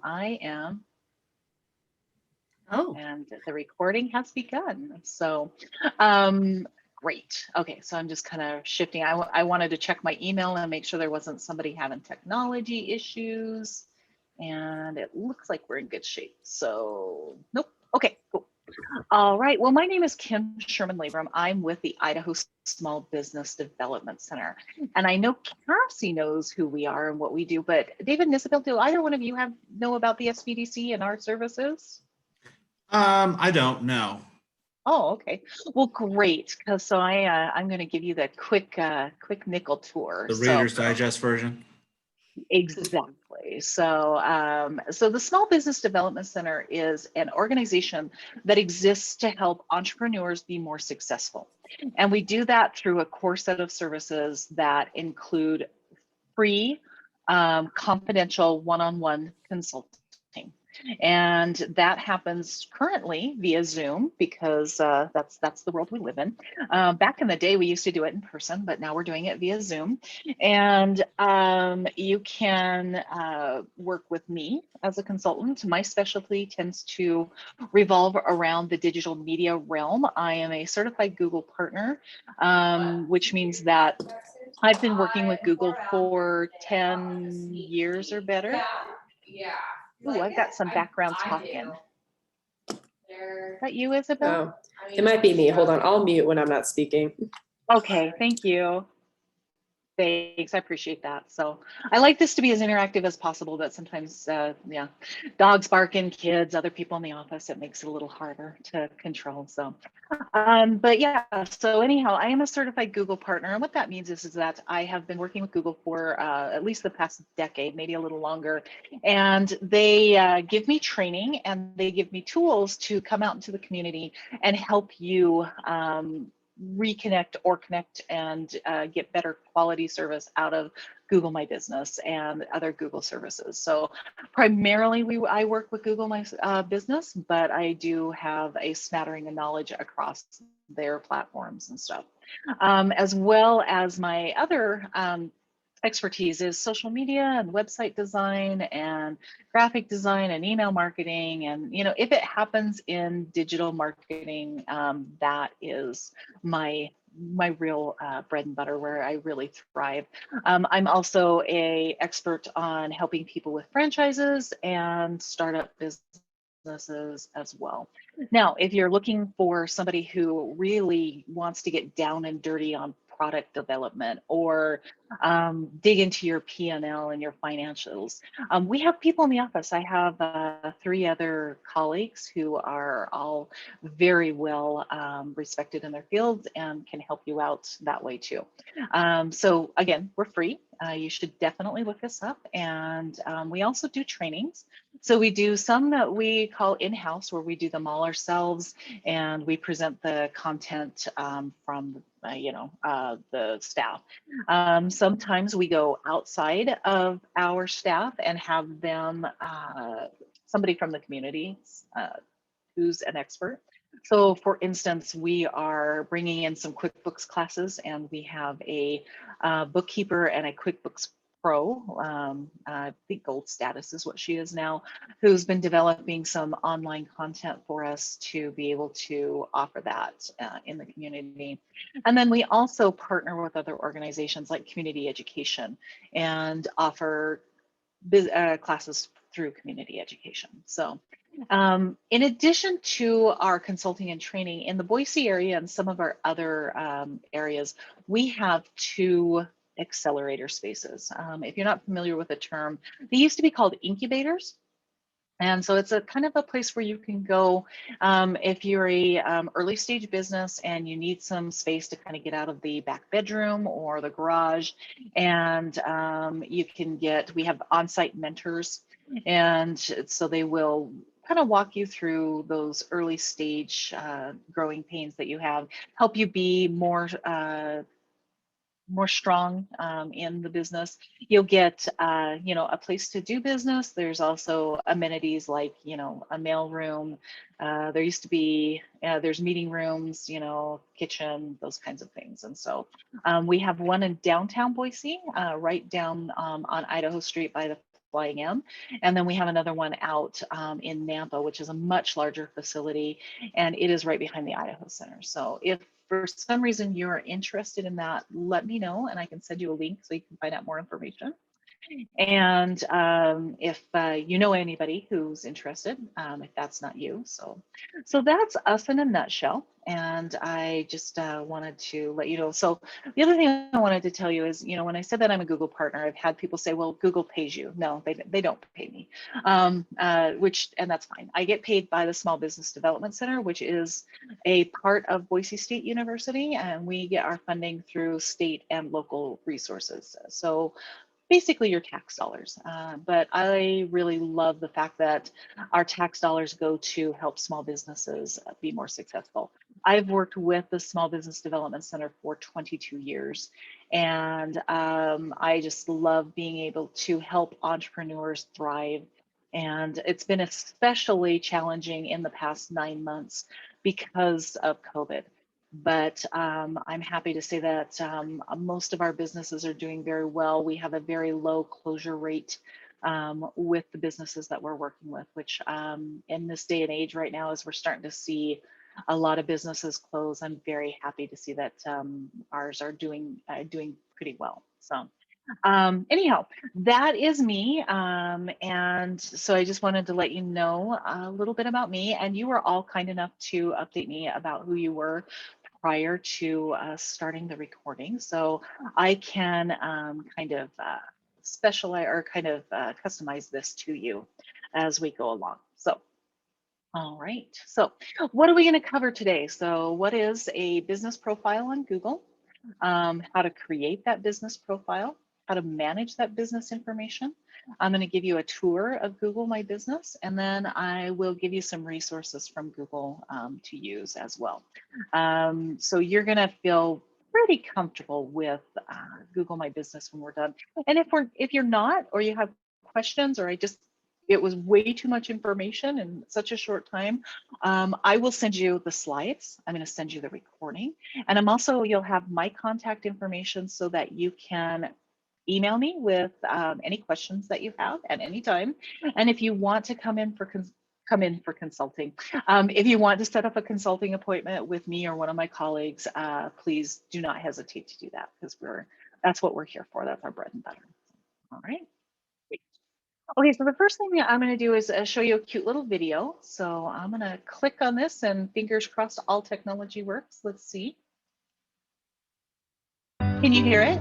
I am, Oh, and the recording has begun. So, um, great. Okay, so I'm just kind of shifting. I wanted to check my email and make sure there wasn't somebody having technology issues. And it looks like we're in good shape. So, nope. Okay, cool. All right. Well, my name is Kim Sherman Labram. I'm with the Idaho Small Business Development Center. And I know Cassie knows who we are and what we do, but David and Isabel, do either one of you know about the SBDC and our services? I don't know. Oh, okay. Well, great. Because I'm going to give you the quick nickel tour. The So Reader's Digest version. exactly. So the Small Business Development Center is an organization that exists to help entrepreneurs be more successful. And we do that through a core set of services that include free, confidential one-on-one consulting. And that happens currently via Zoom because that's the world we live in. Back in the day, we used to do it in person, but now we're doing it via Zoom. And you can work with me as a consultant. My specialty tends to revolve around the digital media realm. I am a certified Google partner, which means that I've been working with Google for 10 years or better. Ooh, I've got some background talking. Is that you, Isabel? oh, it might be me. Hold on. I'll mute when I'm not speaking. Okay, thank you. Thanks, I appreciate that. So I like this to be as interactive as possible, but sometimes, yeah, dogs barking, kids, other people in the office, it makes it a little harder to control. So, but yeah, so anyhow, I am a certified Google partner. And what that means is that I have been working with Google for at least the past decade, maybe a little longer. And they give me training and they give me tools to come out into the community and help you reconnect or connect and get better quality service out of Google My Business and other Google services. So primarily I work with Google My Business, but I do have a smattering of knowledge across their platforms and stuff. As well as my other expertise is social media and website design and graphic design and email marketing. And, you know, if it happens in digital marketing, that is my real bread and butter, where I really thrive. I'm also a expert on helping people with franchises and startup businesses as well. Now, if you're looking for somebody who really wants to get down and dirty on product development or dig into your P&L and your financials, we have people in the office. I have 3 other colleagues who are all very well respected in their fields and can help you out that way too. So again, we're free. You should definitely look us up. And we also do trainings. So we do some that we call in-house, where we do them all ourselves, and we present the content from the staff. Sometimes we go outside of our staff and have them, somebody from the community who's an expert. So for instance, we are bringing in some QuickBooks classes, and we have a bookkeeper and a QuickBooks Pro, I think gold status is what she is now, who's been developing some online content for us to be able to offer that in the community. And then we also partner with other organizations like community education and offer classes through community education. So in addition to our consulting and training in the Boise area and some of our other areas, we have 2 accelerator spaces. If you're not familiar with the term, they used to be called incubators. And so it's a kind of a place where you can go if you're a early stage business and you need some space to kind of get out of the back bedroom or the garage. And we have on-site mentors. And so they will kind of walk you through those early stage growing pains that you have, help you be more strong in the business. You'll get, a place to do business. There's also amenities like, a mail room. There used to be, there's meeting rooms, kitchen, those kinds of things. And so we have one in downtown Boise, right down on Idaho Street by the flying in. And then we have another one out in Nampa, which is a much larger facility, and it is right behind the Idaho Center. So if for some reason you're interested in that, let me know and I can send you a link so you can find out more information. And if you know anybody who's interested, if that's not you. So that's us in a nutshell. And I just wanted to let you know. So the other thing I wanted to tell you is, you know, when I said that I'm a Google partner, I've had people say, well, Google pays you. No, they don't pay me, and that's fine. I get paid by the Small Business Development Center, which is a part of Boise State University, and we get our funding through state and local resources. So basically your tax dollars. But I really love the fact that our tax dollars go to help small businesses be more successful. I've worked with the Small Business Development Center for 22 years, and I just love being able to help entrepreneurs thrive. And it's been especially challenging in the past 9 months because of COVID. But I'm happy to say that most of our businesses are doing very well. We have a very low closure rate with the businesses that we're working with, which in this day and age right now, as we're starting to see a lot of businesses close, I'm very happy to see that ours are doing pretty well. So anyhow, that is me. And so I just wanted to let you know a little bit about me, and you were all kind enough to update me about who you were prior to starting the recording. So I can kind of specialize or kind of customize this to you as we go along. So, all right. So what are we going to cover today? So what is a business profile on Google? How to create that business profile, how to manage that business information. I'm going to give you a tour of Google My Business, and then I will give you some resources from Google to use as well. So you're going to feel pretty comfortable with Google My Business when we're done. And if you're not, or you have questions, or it was way too much information in such a short time, I will send you the slides. I'm going to send you the recording, and you'll have my contact information so that you can email me with any questions that you have at any time. And if you want to come in for consulting, if you want to set up a consulting appointment with me or one of my colleagues, please do not hesitate to do that, because that's what we're here for. That's our bread and butter. All right. Okay, so the first thing that I'm going to do is show you a cute little video. So I'm going to click on this, and fingers crossed all technology works. Let's see. Can you hear it?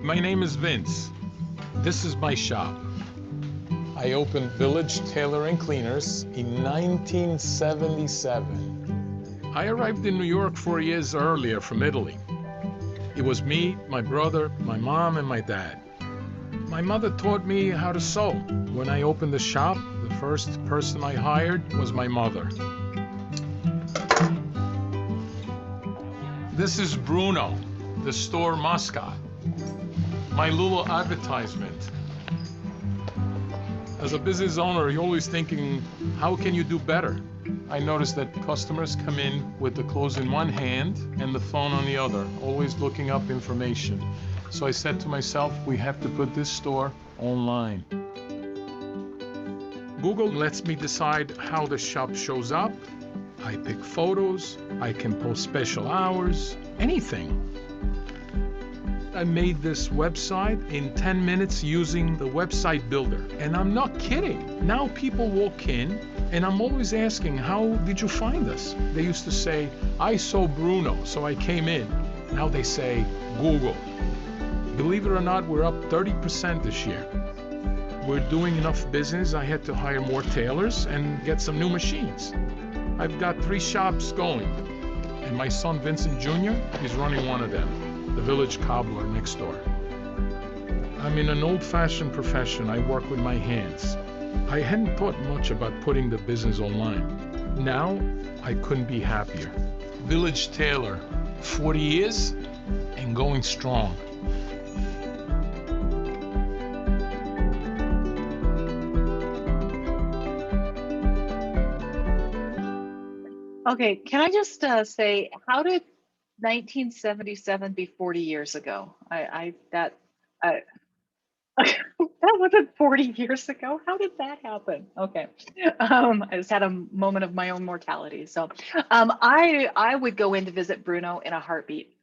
My name is Vince. This is my shop. I opened Village Tailor and Cleaners in 1977. I arrived in New York 4 years earlier from Italy. It was me, my brother, my mom, and my dad. My mother taught me how to sew. When I opened the shop, the first person I hired was my mother. This is Bruno, the store mascot. My little advertisement. As a business owner, you're always thinking, how can you do better? I noticed that customers come in with the clothes in one hand and the phone on the other, always looking up information. So I said to myself, we have to put this store online. Google lets me decide how the shop shows up. I pick photos, I can post special hours, anything. I made this website in 10 minutes using the website builder. And I'm not kidding. Now people walk in and I'm always asking, how did you find us? They used to say, I saw Bruno, so I came in. Now they say, Google. Believe it or not, we're up 30% this year. We're doing enough business, I had to hire more tailors and get some new machines. I've got 3 shops going, and my son Vincent Jr. is running one of them, the Village Cobbler next door. I'm in an old-fashioned profession. I work with my hands. I hadn't thought much about putting the business online. Now, I couldn't be happier. Village Tailor, 40 years and going strong. Okay, can I just say, how did 1977 be 40 years ago. I that wasn't 40 years ago. How did that happen? Okay. I just had a moment of my own mortality. So I would go in to visit Bruno in a heartbeat.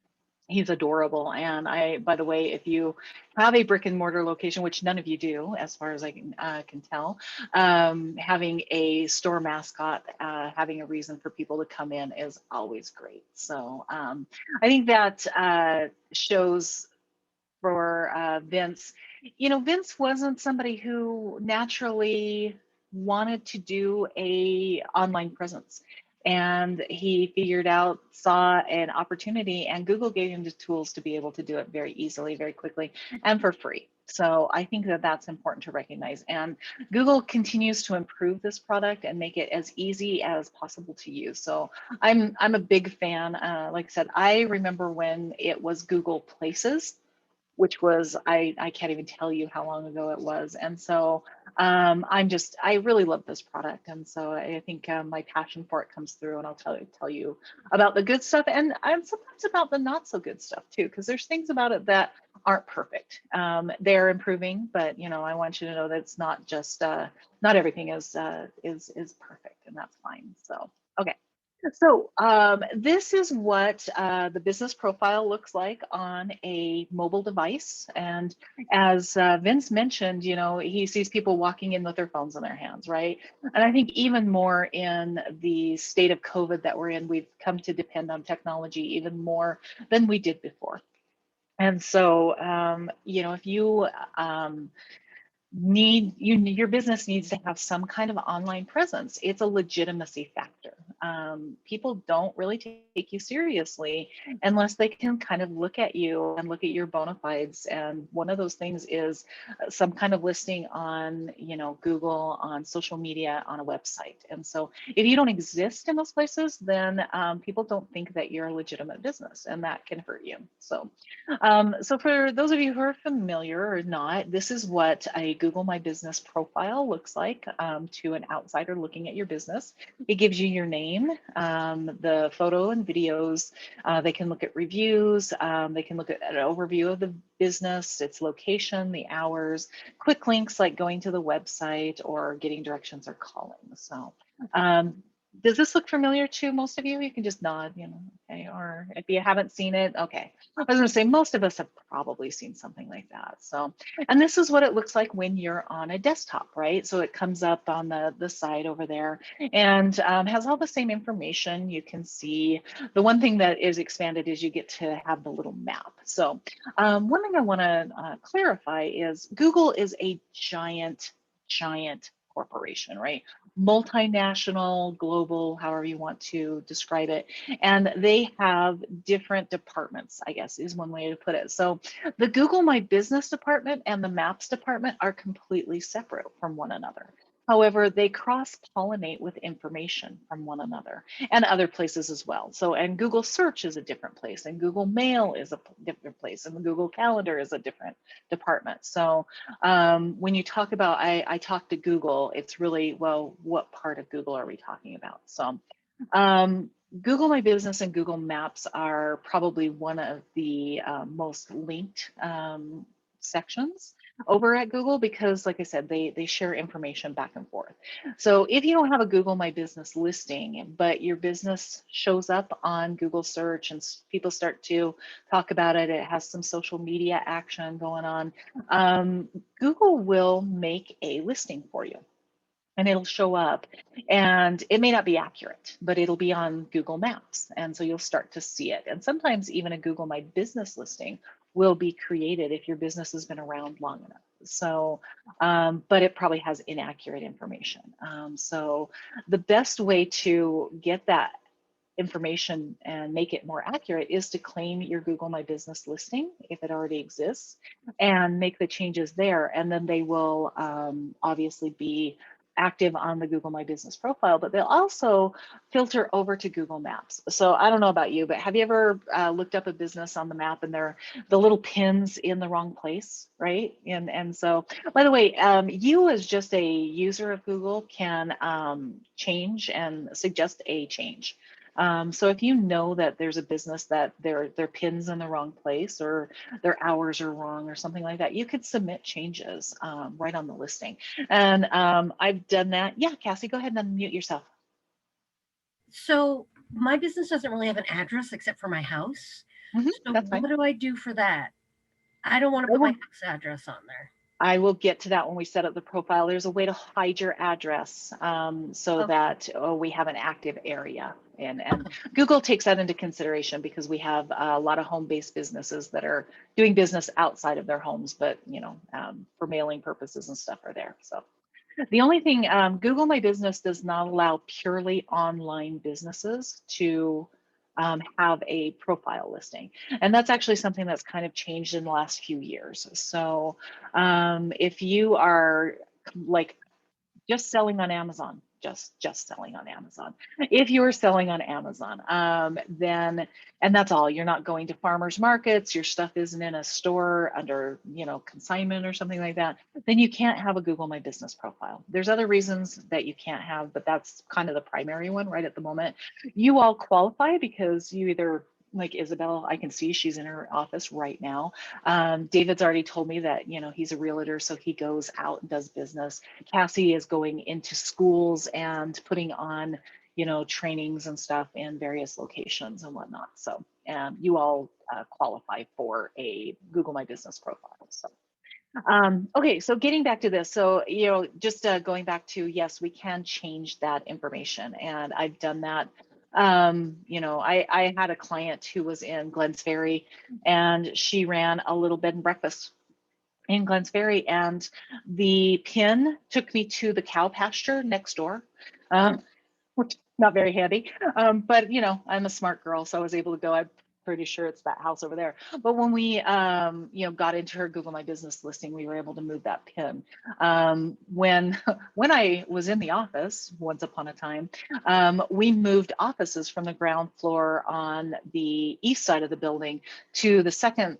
He's adorable. And by the way, if you have a brick and mortar location, which none of you do, as far as I can tell, having a store mascot, having a reason for people to come in is always great. So I think that shows for Vince. You know, Vince wasn't somebody who naturally wanted to do a online presence. And he saw an opportunity, and Google gave him the tools to be able to do it very easily, very quickly, and for free. So I think that that's important to recognize. And Google continues to improve this product and make it as easy as possible to use. So I'm a big fan. Like I said, I remember when it was Google Places, which was, I can't even tell you how long ago it was. And so I really love this product. And so I think my passion for it comes through, and I'll tell you about the good stuff, and sometimes about the not so good stuff too, because there's things about it that aren't perfect. They're improving, but you know, I want you to know that it's not just, not everything is perfect, and that's fine. So, okay. So this is what the business profile looks like on a mobile device. And as Vince mentioned, you know, he sees people walking in with their phones in their hands, right? And I think even more in the state of COVID that we're in, we've come to depend on technology even more than we did before. And so, you know, if you your business needs to have some kind of online presence. It's a legitimacy factor. People don't really take you seriously unless they can kind of look at you and look at your bona fides. And one of those things is some kind of listing on, you know, Google, on social media, on a website. And so if you don't exist in those places, then people don't think that you're a legitimate business, and that can hurt you. So for those of you who are familiar or not, this is what a Google My Business profile looks like to an outsider looking at your business. It gives you your name, the photo and videos. They can look at reviews. They can look at an overview of the business, its location, the hours, quick links like going to the website or getting directions or calling. So does this look familiar to most of you? You can just nod, you know, okay. Or if you haven't seen it, okay. I was gonna say most of us have probably seen something like that. So, and this is what it looks like when you're on a desktop, right? So it comes up on the side over there and has all the same information. You can see the one thing that is expanded is you get to have the little map. So one thing I wanna clarify is Google is a giant corporation, right? Multinational, global, however you want to describe it. And they have different departments, I guess is one way to put it. So the Google My Business department and the Maps department are completely separate from one another. However, they cross-pollinate with information from one another and other places as well. So, and Google Search is a different place, and Google Mail is a different place, and the Google Calendar is a different department. So when you talk about, I talk to Google, it's really, well, what part of Google are we talking about? So Google My Business and Google Maps are probably one of the most linked sections over at Google, because like I said, they share information back and forth. So if you don't have a Google My Business listing, but your business shows up on Google search and people start to talk about it, it has some social media action going on, Google will make a listing for you. And it'll show up, and it may not be accurate, but it'll be on Google Maps. And so you'll start to see it. And sometimes even a Google My Business listing will be created if your business has been around long enough. So, but it probably has inaccurate information. So the best way to get that information and make it more accurate is to claim your Google My Business listing if it already exists and make the changes there. And then they will obviously be active on the Google My Business profile, but they'll also filter over to Google Maps. So I don't know about you, but have you ever looked up a business on the map and they're the little pins in the wrong place, right? And so, by the way, you as just a user of Google can change and suggest a change. So if you know that there's a business that their pin's in the wrong place or their hours are wrong or something like that, you could submit changes right on the listing. And I've done that. Yeah, Cassie, go ahead and unmute yourself. So my business doesn't really have an address except for my house. So That's fine. what do I do for that? I don't want to I put my will- house address on there. I will get to that when we set up the profile. There's a way to hide your address so Okay. that we have an active area. And Google takes that into consideration because we have a lot of home-based businesses that are doing business outside of their homes, but for mailing purposes and stuff are there. So the only thing, Google My Business does not allow purely online businesses to have a profile listing. And that's actually something that's kind of changed in the last few years. So if you are like just selling on Amazon, just selling on Amazon. If you are selling on Amazon, then, and that's all, you're not going to farmers markets, your stuff isn't in a store under, consignment or something like that, then you can't have a Google My Business profile. There's other reasons that you can't have, but that's kind of the primary one right at the moment. You all qualify because you either, like Isabel, I can see she's in her office right now. David's already told me that, he's a realtor, so he goes out and does business. Cassie is going into schools and putting on, trainings and stuff in various locations and whatnot. So you all qualify for a Google My Business profile. So. Okay, so getting back to this, so just going back to, yes, we can change that information, and I've done that. I had a client who was in Glenns Ferry, and she ran a little bed and breakfast in Glenns Ferry, and the pin took me to the cow pasture next door, which is not very handy, but I'm a smart girl, so I was able to go. I'm pretty sure it's that house over there. But when we got into her Google My Business listing, we were able to move that pin. When I was in the office once upon a time, we moved offices from the ground floor on the east side of the building to the second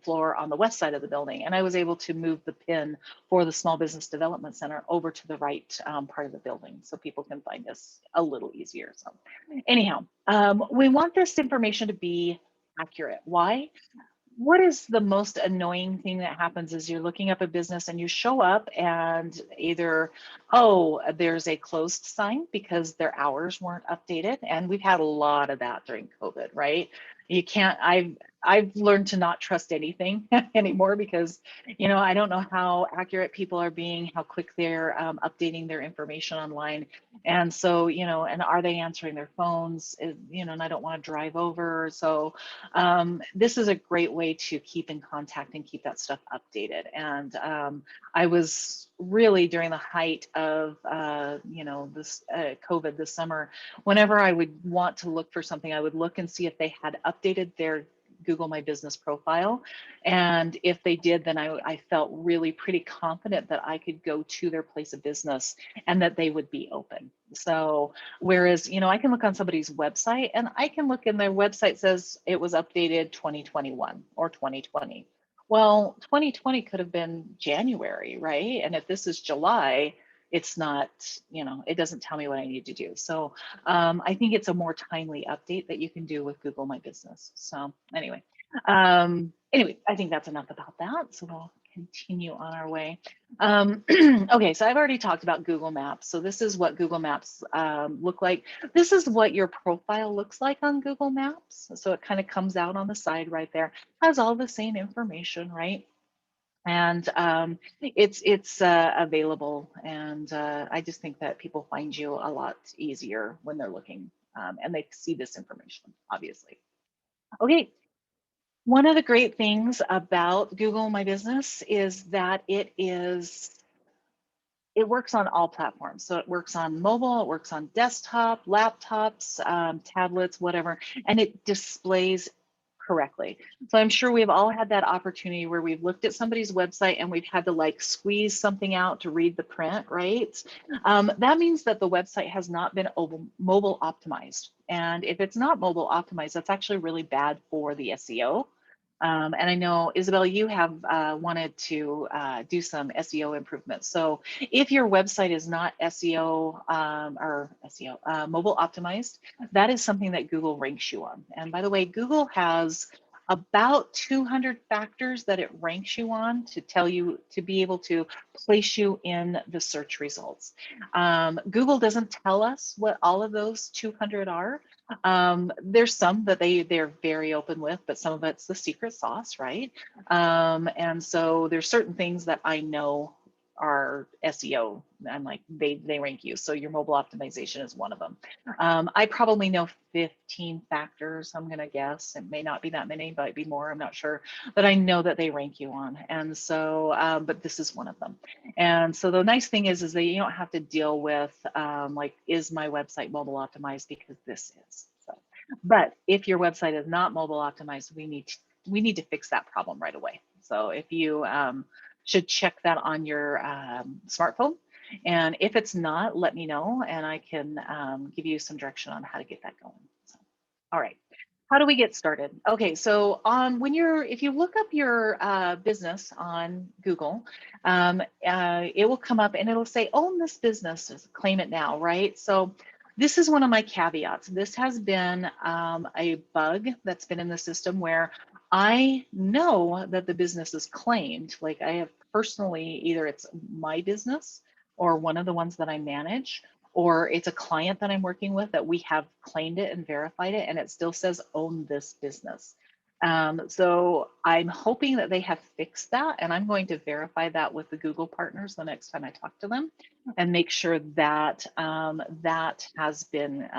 floor on the west side of the building, and I was able to move the pin for the Small Business Development Center over to the right part of the building so people can find us a little easier. So anyhow, we want this information to be accurate. Why? What is the most annoying thing that happens is you're looking up a business and you show up and either, oh, there's a closed sign because their hours weren't updated. And we've had a lot of that during COVID, right? You can't, I've learned to not trust anything anymore because, I don't know how accurate people are being, how quick they're updating their information online. And so, and are they answering their phones? And I don't want to drive over. So this is a great way to keep in contact and keep that stuff updated. And I was really during the height of, this COVID this summer, whenever I would want to look for something, I would look and see if they had updated their Google My Business profile. And if they did, then I felt really pretty confident that I could go to their place of business and that they would be open. So whereas, I can look on somebody's website and I can look and their website says it was updated 2021 or 2020. Well, 2020 could have been January, right? And if this is July, it's not, it doesn't tell me what I need to do. So I think it's a more timely update that you can do with Google My Business. So anyway, I think that's enough about that. So we'll continue on our way. Okay, so I've already talked about Google Maps. So this is what Google Maps look like. This is what your profile looks like on Google Maps. So it kind of comes out on the side right there, has all the same information, right? And it's available, and I just think that people find you a lot easier when they're looking and they see this information, obviously. Okay, one of the great things about Google My Business is that it works on all platforms. So it works on mobile, it works on desktop, laptops, tablets, whatever, and it displays correctly. So I'm sure we've all had that opportunity where we've looked at somebody's website and we've had to like squeeze something out to read the print, right? That means that the website has not been mobile optimized. And if it's not mobile optimized, that's actually really bad for the SEO. And I know, Isabel, you have wanted to do some SEO improvements. So if your website is not SEO mobile optimized, that is something that Google ranks you on. And by the way, Google has about 200 factors that it ranks you on to tell you to be able to place you in the search results. Google doesn't tell us what all of those 200 are. There's some that they're very open with, but some of it's the secret sauce, right? And so there's certain things that I know are SEO. I'm like, they rank you. So your mobile optimization is one of them. I probably know 15 factors, I'm gonna guess. It may not be that many, but it'd be more, I'm not sure. But I know that they rank you on. And so, but this is one of them. And so the nice thing is that you don't have to deal with like, is my website mobile optimized, because this is. So, but if your website is not mobile optimized, we need to fix that problem right away. So if you should check that on your smartphone. And if it's not, let me know and I can give you some direction on how to get that going. So, all right, how do we get started? Okay, so if you look up your business on Google, it will come up and it'll say, own this business, claim it now, right? So this is one of my caveats. This has been a bug that's been in the system where I know that the business is claimed. Like I have personally, either it's my business or one of the ones that I manage, or it's a client that I'm working with that we have claimed it and verified it, and it still says own this business. So I'm hoping that they have fixed that, and I'm going to verify that with the Google partners the next time I talk to them and make sure that that has been,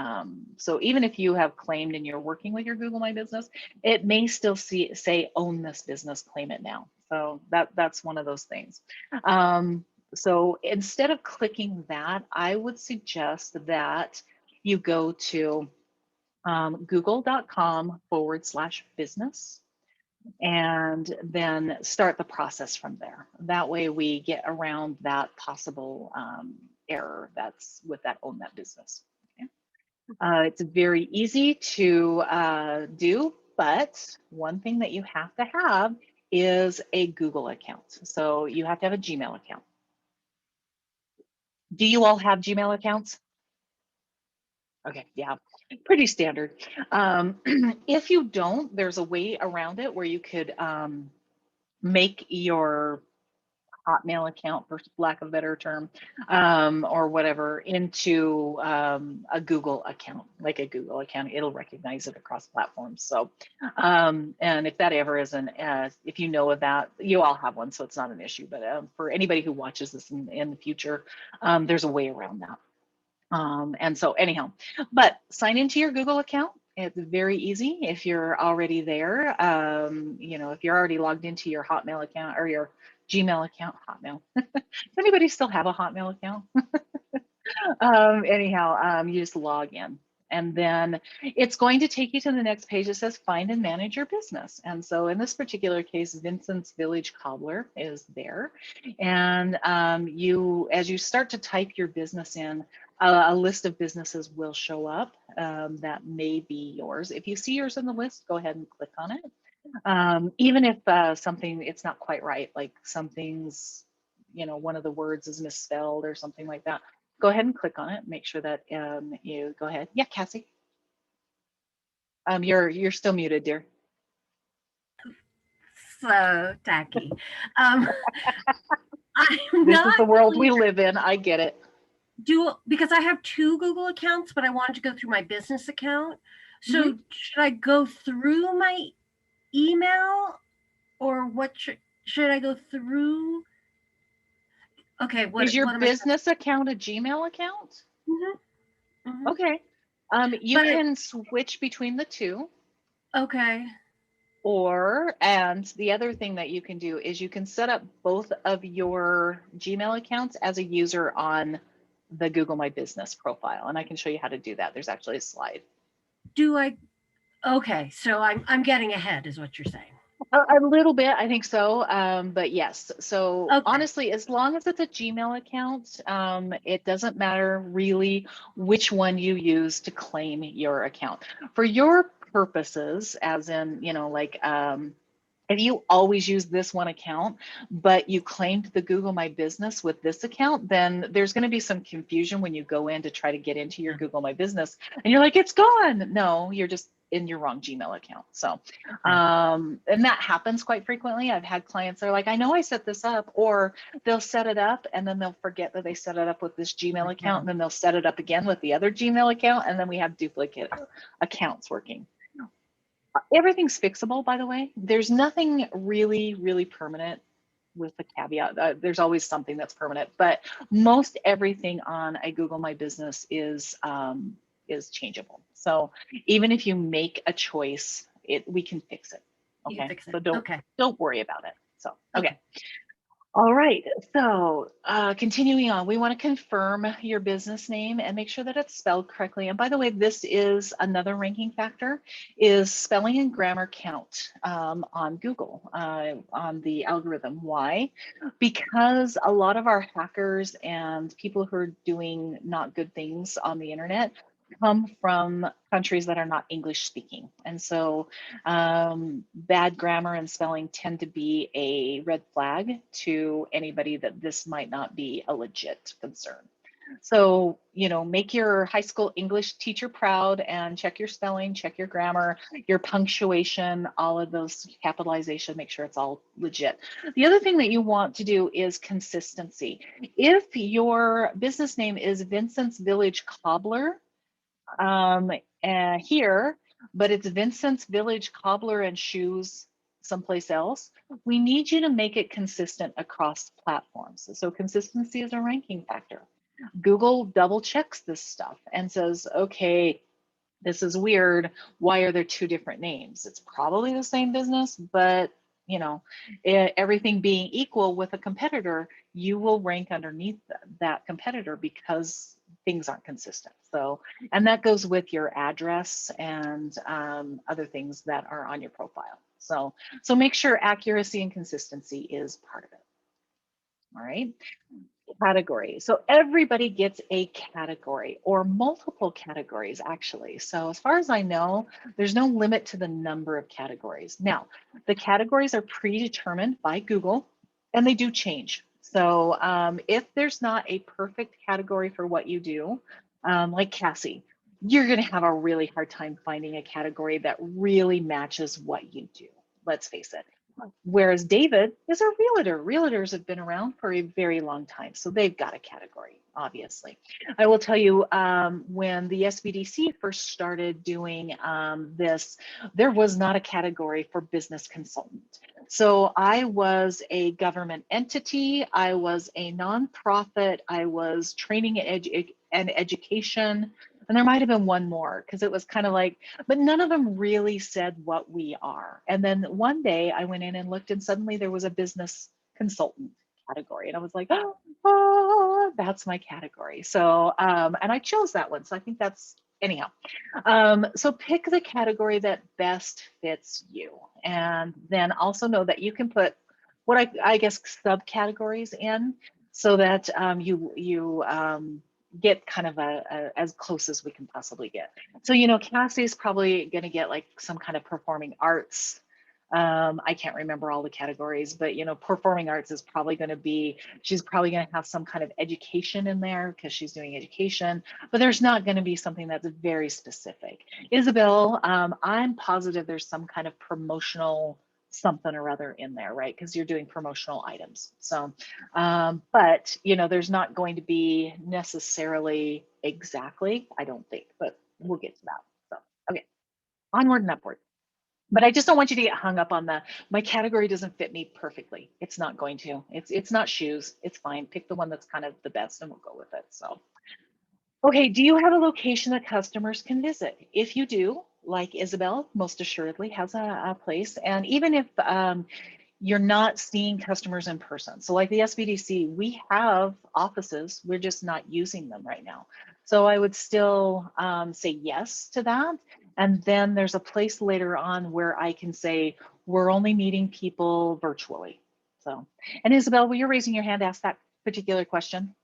so even if you have claimed and you're working with your Google My Business, it may still say own this business, claim it now. So that's one of those things. So instead of clicking that, I would suggest that you go to google.com/business and then start the process from there. That way we get around that possible error that's with that own that business. Okay? It's very easy to do, but one thing that you have to have is a Google account. So you have to have a Gmail account. Do you all have Gmail accounts? Okay, yeah, pretty standard. If you don't, there's a way around it where you could make your Hotmail account, for lack of a better term, or whatever, into a Google account, like a Google account. It'll recognize it across platforms. So, and if that ever isn't, if you know of that, you all have one, so it's not an issue. But for anybody who watches this in the future, there's a way around that. And so anyhow, but sign into your Google account. It's very easy if you're already there. You know, if you're already logged into your Hotmail account or your Gmail account, Hotmail. Does anybody still have a Hotmail account? Anyhow, you just log in. And then it's going to take you to the next page that says find and manage your business. And so in this particular case, Vincent's Village Cobbler is there. And as you start to type your business in, a list of businesses will show up that may be yours. If you see yours in the list, go ahead and click on it. Even if it's not quite right, like something's, you know, one of the words is misspelled or something like that, go ahead and click on it. Make sure that you go ahead. Yeah, Cassie. You're still muted, dear. So tacky. This is the world we live in. I get it. Because I have 2 Google accounts, but I wanted to go through my business account. So should I go through my email, or what should I go through? Okay, Is your business account a Gmail account? Okay. You can switch between the two. Okay. And the other thing that you can do is you can set up both of your Gmail accounts as a user on the Google My Business profile. And I can show you how to do that. There's actually a slide. Okay, so I'm getting ahead is what you're saying. A little bit, I think so. But yes, so honestly, as long as it's a Gmail account, it doesn't matter really which one you use to claim your account. For your purposes, as in, you know, like If you always use this one account, but you claimed the Google My Business with this account, then there's going to be some confusion when you go in to try to get into your Google My Business and you're like, it's gone. No, you're just in your wrong Gmail account. So, and that happens quite frequently. I've had clients that are like, I know I set this up, or they'll set it up and then they'll forget that they set it up with this Gmail account, and then they'll set it up again with the other Gmail account. And then we have duplicate accounts working. Everything's fixable, by the way. There's nothing really permanent, with the caveat. There's always something that's permanent, but most everything on a Google My Business is changeable. So even if you make a choice, we can fix it. You can Okay, fix it. so Okay. don't worry about it. So okay. All right, so continuing on, we want to confirm your business name and make sure that it's spelled correctly. And by the way, this is another ranking factor, is spelling and grammar count on Google, on the algorithm. Why? Because a lot of our hackers and people who are doing not good things on the internet come from countries that are not English speaking. And so bad grammar and spelling tend to be a red flag to anybody that this might not be a legit concern. So, you know, make your high school English teacher proud and check your spelling, check your grammar, your punctuation, all of those capitalization, make sure it's all legit. The other thing that you want to do is consistency. If your business name is Vincent's Village Cobbler, here, but it's Vincent's Village Cobbler and Shoes someplace else, we need you to make it consistent across platforms. So consistency is a ranking factor. Google double checks this stuff and says, okay, this is weird. Why are there two different names? It's probably the same business, but you know, everything being equal with a competitor, you will rank underneath that competitor because things aren't consistent. So, and that goes with your address and other things that are on your profile. So make sure accuracy and consistency is part of it. All right. Category. So everybody gets a category or multiple categories, actually. So as far as I know, there's no limit to the number of categories. Now, the categories are predetermined by Google and they do change. So if there's not a perfect category for what you do, like Cassie, you're going to have a really hard time finding a category that really matches what you do. Let's face it. Whereas David is a realtor. Realtors have been around for a very long time, so they've got a category, obviously. I will tell you, when the SBDC first started doing this, there was not a category for business consultant. So I was a government entity, I was a nonprofit, I was training and education, and there might have been one more because it was kind of like, but none of them really said what we are. And then one day I went in and looked and suddenly there was a business consultant category. And I was like, oh, that's my category. So, and I chose that one. So I think that's, anyhow. So pick the category that best fits you. And then also know that you can put what I guess subcategories in so that you get kind of as close as we can possibly get. So, you know, Cassie's probably going to get like some kind of performing arts. I can't remember all the categories, but, you know, performing arts is probably going to be, she's probably going to have some kind of education in there because she's doing education, but there's not going to be something that's very specific. Isabel, I'm positive there's some kind of promotional something or other in there, right? Because you're doing promotional items. So, but you know, there's not going to be necessarily exactly, I don't think, but we'll get to that. So, okay, onward and upward. But I just don't want you to get hung up on my category doesn't fit me perfectly. It's not going to. It's not shoes. It's fine. Pick the one that's kind of the best, and we'll go with it. So, okay, do you have a location that customers can visit? If you do, like Isabel, most assuredly has a place. And even if you're not seeing customers in person, so like the SBDC, we have offices, we're just not using them right now. So I would still say yes to that. And then there's a place later on where I can say, we're only meeting people virtually. So, and Isabel, will you raising your hand, ask that particular question?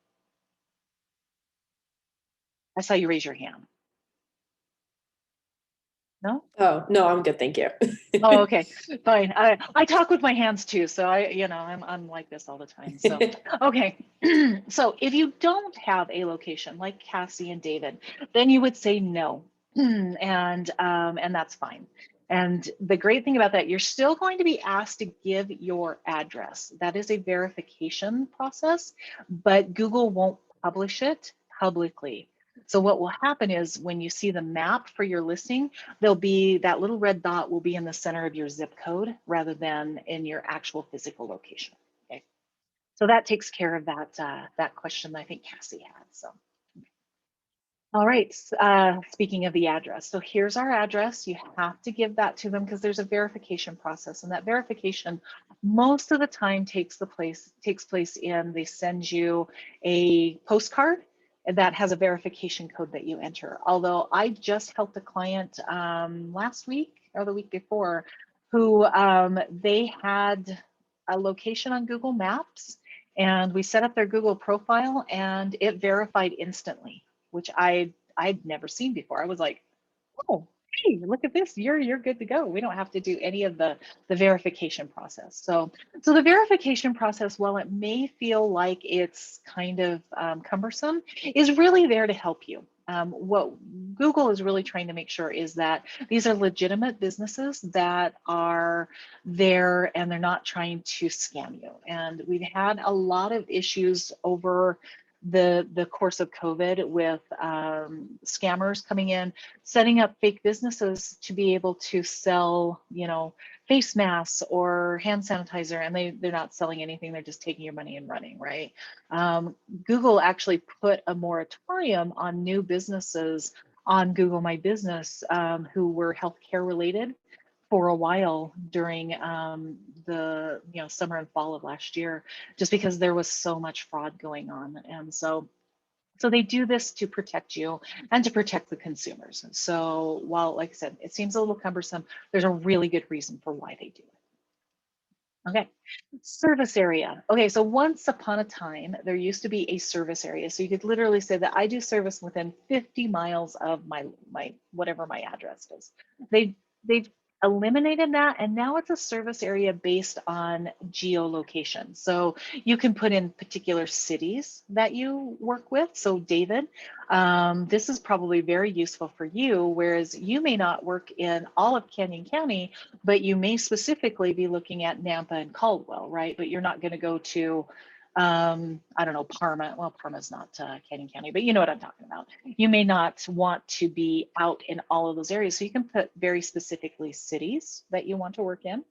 I saw you raise your hand. No? Oh, no, I'm good. Thank you. Oh, okay, fine. I talk with my hands too, so I'm like this all the time. So okay, so if you don't have a location like Cassie and David, then you would say no, and that's fine. And the great thing about that, you're still going to be asked to give your address. That is a verification process, but Google won't publish it publicly. So what will happen is when you see the map for your listing, there'll be that little red dot will be in the center of your zip code rather than in your actual physical location. Okay, so that takes care of that question that I think Cassie had. So, all right. Speaking of the address, so here's our address. You have to give that to them because there's a verification process, and that verification most of the time takes place in they send you a postcard that has a verification code that you enter. Although I just helped a client last week or the week before who they had a location on Google Maps, and we set up their Google profile and it verified instantly, which I'd never seen before. I was like, oh, hey, look at this. You're good to go. We don't have to do any of the verification process. So the verification process, while it may feel like it's kind of cumbersome, is really there to help you. What Google is really trying to make sure is that these are legitimate businesses that are there and they're not trying to scam you. And we've had a lot of issues over the course of COVID with scammers coming in, setting up fake businesses to be able to sell, face masks or hand sanitizer, and they're not selling anything. They're just taking your money and running, right? Google actually put a moratorium on new businesses on Google My Business who were healthcare related for a while during the summer and fall of last year, just because there was so much fraud going on. And so they do this to protect you and to protect the consumers. So while, like I said, it seems a little cumbersome, there's a really good reason for why they do it. Okay, service area. Okay, so once upon a time, there used to be a service area. So you could literally say that I do service within 50 miles of my whatever my address is. They've eliminated that, and now it's a service area based on geolocation. So you can put in particular cities that you work with. So David, this is probably very useful for you, whereas you may not work in all of Canyon County, but you may specifically be looking at Nampa and Caldwell, right? But you're not going to go to I don't know, Parma. Well, Parma's not Canyon County, but you know what I'm talking about. You may not want to be out in all of those areas. So you can put very specifically cities that you want to work in,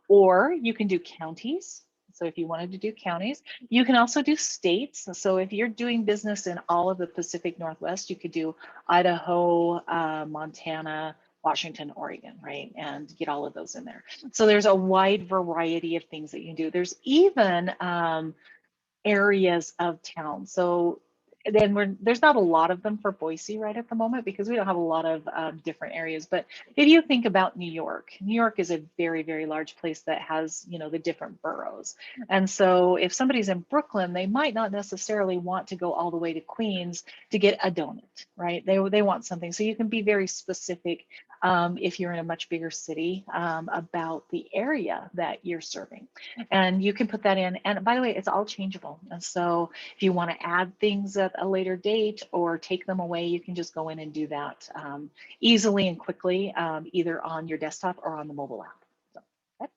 or you can do counties. So if you wanted to do counties, you can also do states. So if you're doing business in all of the Pacific Northwest, you could do Idaho, Montana, Washington, Oregon, right? And get all of those in there. So there's a wide variety of things that you can do. There's even areas of town. So then there's not a lot of them for Boise right at the moment because we don't have a lot of different areas. But if you think about New York is a very, very large place that has, the different boroughs. And so if somebody's in Brooklyn, they might not necessarily want to go all the way to Queens to get a donut, right? They want something. So you can be very specific if you're in a much bigger city about the area that you're serving. And you can put that in. And by the way, it's all changeable. And so if you want to add things at a later date or take them away, you can just go in and do that easily and quickly, either on your desktop or on the mobile app. So, okay.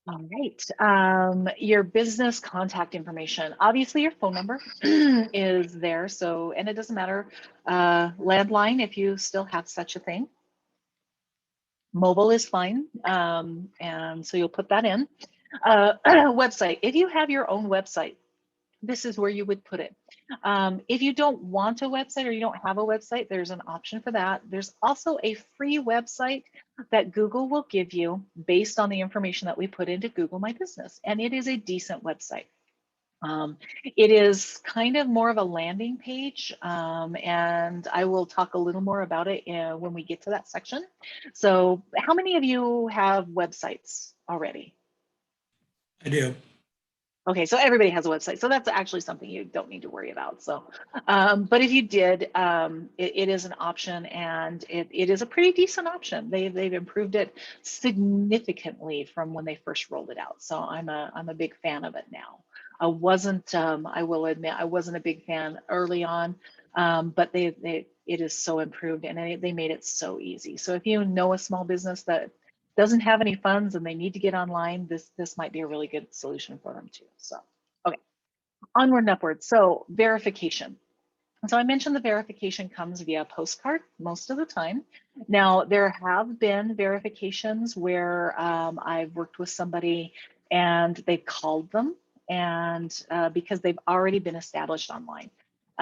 All right, your business contact information. Obviously your phone number is there. So, and it doesn't matter, landline if you still have such a thing. Mobile is fine, and so you'll put that in. Website, if you have your own website, this is where you would put it. If you don't want a website or you don't have a website, there's an option for that. There's also a free website that Google will give you based on the information that we put into Google My Business, and it is a decent website. It is kind of more of a landing page, and I will talk a little more about it when we get to that section. So how many of you have websites already? I do. Okay, so everybody has a website, so that's actually something you don't need to worry about. So, but if you did, it is an option, and it is a pretty decent option. They've improved it significantly from when they first rolled it out. So I'm a big fan of it now. I will admit, I wasn't a big fan early on, but it is so improved, and they made it so easy. So if you know a small business that doesn't have any funds and they need to get online, this might be a really good solution for them too. So, okay, onward and upward. So verification. So I mentioned the verification comes via postcard most of the time. Now, there have been verifications where I've worked with somebody and they've called them, and because they've already been established online.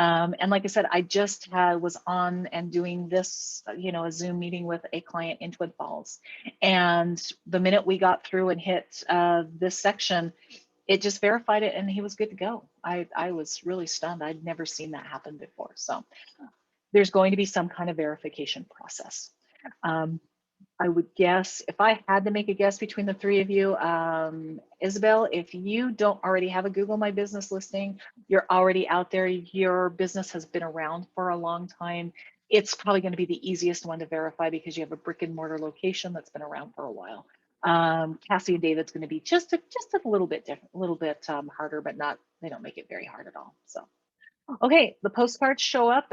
And like I said, I just was on and doing this, a Zoom meeting with a client in Twin Falls. And the minute we got through and hit this section, it just verified it and he was good to go. I was really stunned. I'd never seen that happen before. So there's going to be some kind of verification process. I would guess, if I had to make a guess between the three of you, Isabel, if you don't already have a Google My Business listing, you're already out there, your business has been around for a long time, it's probably going to be the easiest one to verify because you have a brick and mortar location that's been around for a while. Cassie and David's going to be just a little bit different, a little bit harder, but they don't make it very hard at all. So. Okay, the postcards show up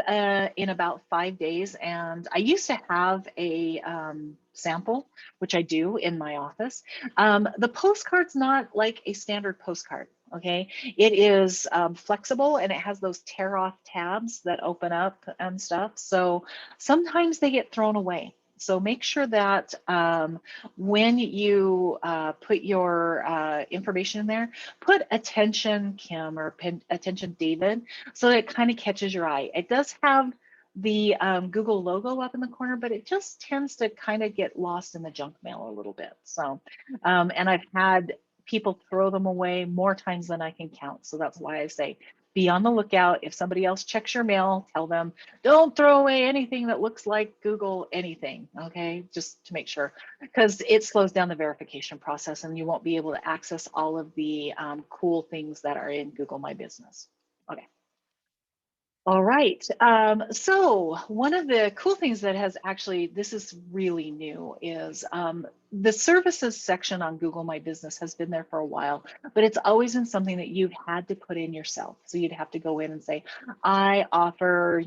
in about 5 days, and I used to have a sample, which I do in my office. The postcard's not like a standard postcard, okay? It is flexible, and it has those tear-off tabs that open up and stuff, so sometimes they get thrown away. So make sure that when you put your information in there, put attention Kim or attention David, so that it kind of catches your eye. It does have the Google logo up in the corner, but it just tends to kind of get lost in the junk mail a little bit. So, and I've had people throw them away more times than I can count. So that's why I say, be on the lookout. If somebody else checks your mail, tell them, don't throw away anything that looks like Google anything, okay? Just to make sure, because it slows down the verification process and you won't be able to access all of the cool things that are in Google My Business. Okay. All right, so one of the cool things that has actually, this is really new, is the services section on Google My Business has been there for a while, but it's always been something that you've had to put in yourself. So you'd have to go in and say, I offer,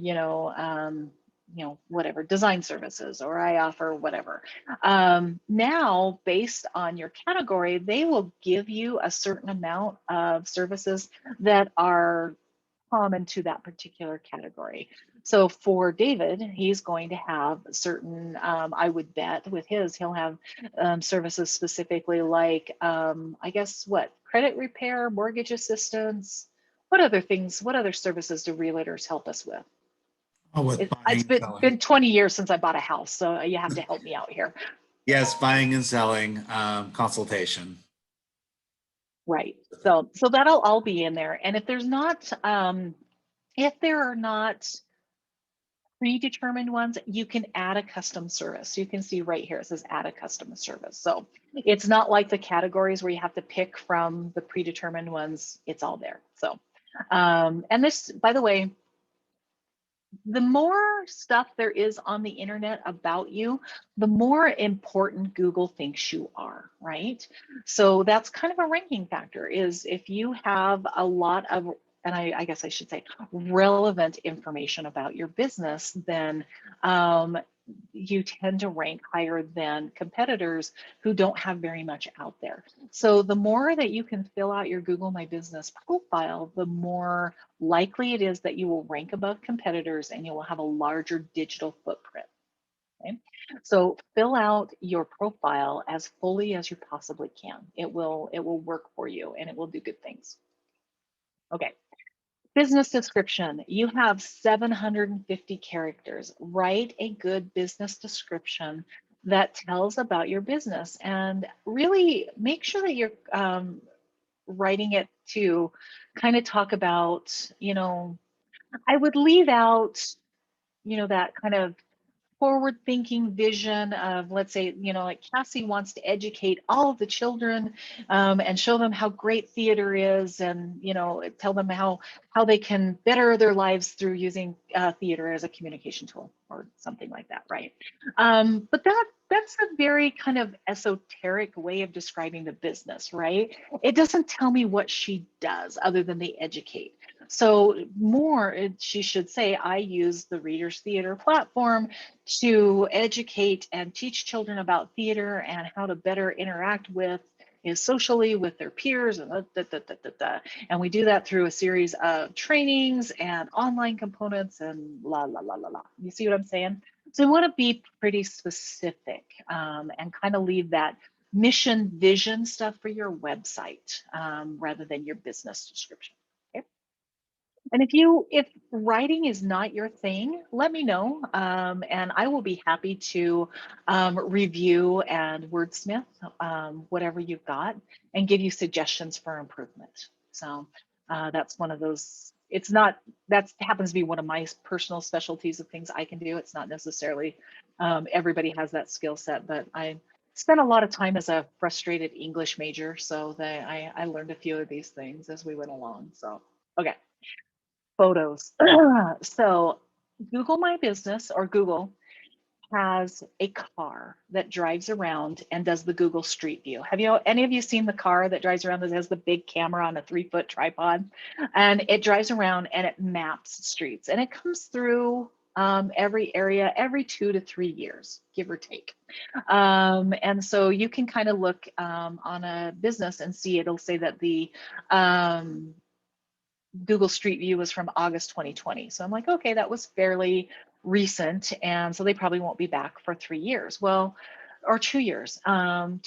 whatever, design services, or I offer whatever. Now, based on your category, they will give you a certain amount of services that are common to that particular category. So for David, he's going to have certain, I would bet with his, he'll have services specifically like, I guess what, credit repair, mortgage assistance, what other things, what other services do realtors help us with? Oh, with It's buying and selling. been 20 years since I bought a house, so you have to help me out here. Yes, buying and selling, consultation. Right. So that'll all be in there. And if there's not, if there are not predetermined ones, you can add a custom service. You can see right here, it says add a custom service. So it's not like the categories where you have to pick from the predetermined ones, it's all there. So, and this, by the way, the more stuff there is on the internet about you, the more important Google thinks you are, right? So that's kind of a ranking factor, is if you have a lot of, and I guess I should say, relevant information about your business, then you tend to rank higher than competitors who don't have very much out there. So the more that you can fill out your Google My Business profile, the more likely it is that you will rank above competitors and you will have a larger digital footprint. Okay? So fill out your profile as fully as you possibly can. It will work for you and it will do good things. Okay. Business description, you have 750 characters. Write a good business description that tells about your business, and really make sure that you're writing it to kind of talk about, I would leave out, that kind of forward-thinking vision of, let's say, like Cassie wants to educate all of the children and show them how great theater is, and tell them how they can better their lives through using theater as a communication tool or something like that, right? But that's a very kind of esoteric way of describing the business, right? It doesn't tell me what she does other than they educate. So she should say, I use the Readers Theater platform to educate and teach children about theater and how to better interact with socially with their peers, and and we do that through a series of trainings and online components and la la la la la. You see what I'm saying? So you want to be pretty specific and kind of leave that mission vision stuff for your website rather than your business description. Okay. And if writing is not your thing, let me know, and I will be happy to review and wordsmith whatever you've got and give you suggestions for improvement. So that's one of those. It's not, that happens to be one of my personal specialties of things I can do. It's not necessarily everybody has that skill set, but I spent a lot of time as a frustrated English major, so I learned a few of these things as we went along. So okay. Photos. So Google My Business, or Google, has a car that drives around and does the Google Street View. Have any of you seen the car that drives around that has the big camera on a 3-foot tripod? And it drives around and it maps streets, and it comes through every area every 2 to 3 years, give or take. And so you can kind of look on a business and see, it'll say that the Google Street View was from August 2020. So I'm like, okay, that was fairly recent. And so they probably won't be back for 3 years. Well, or 2 years, 2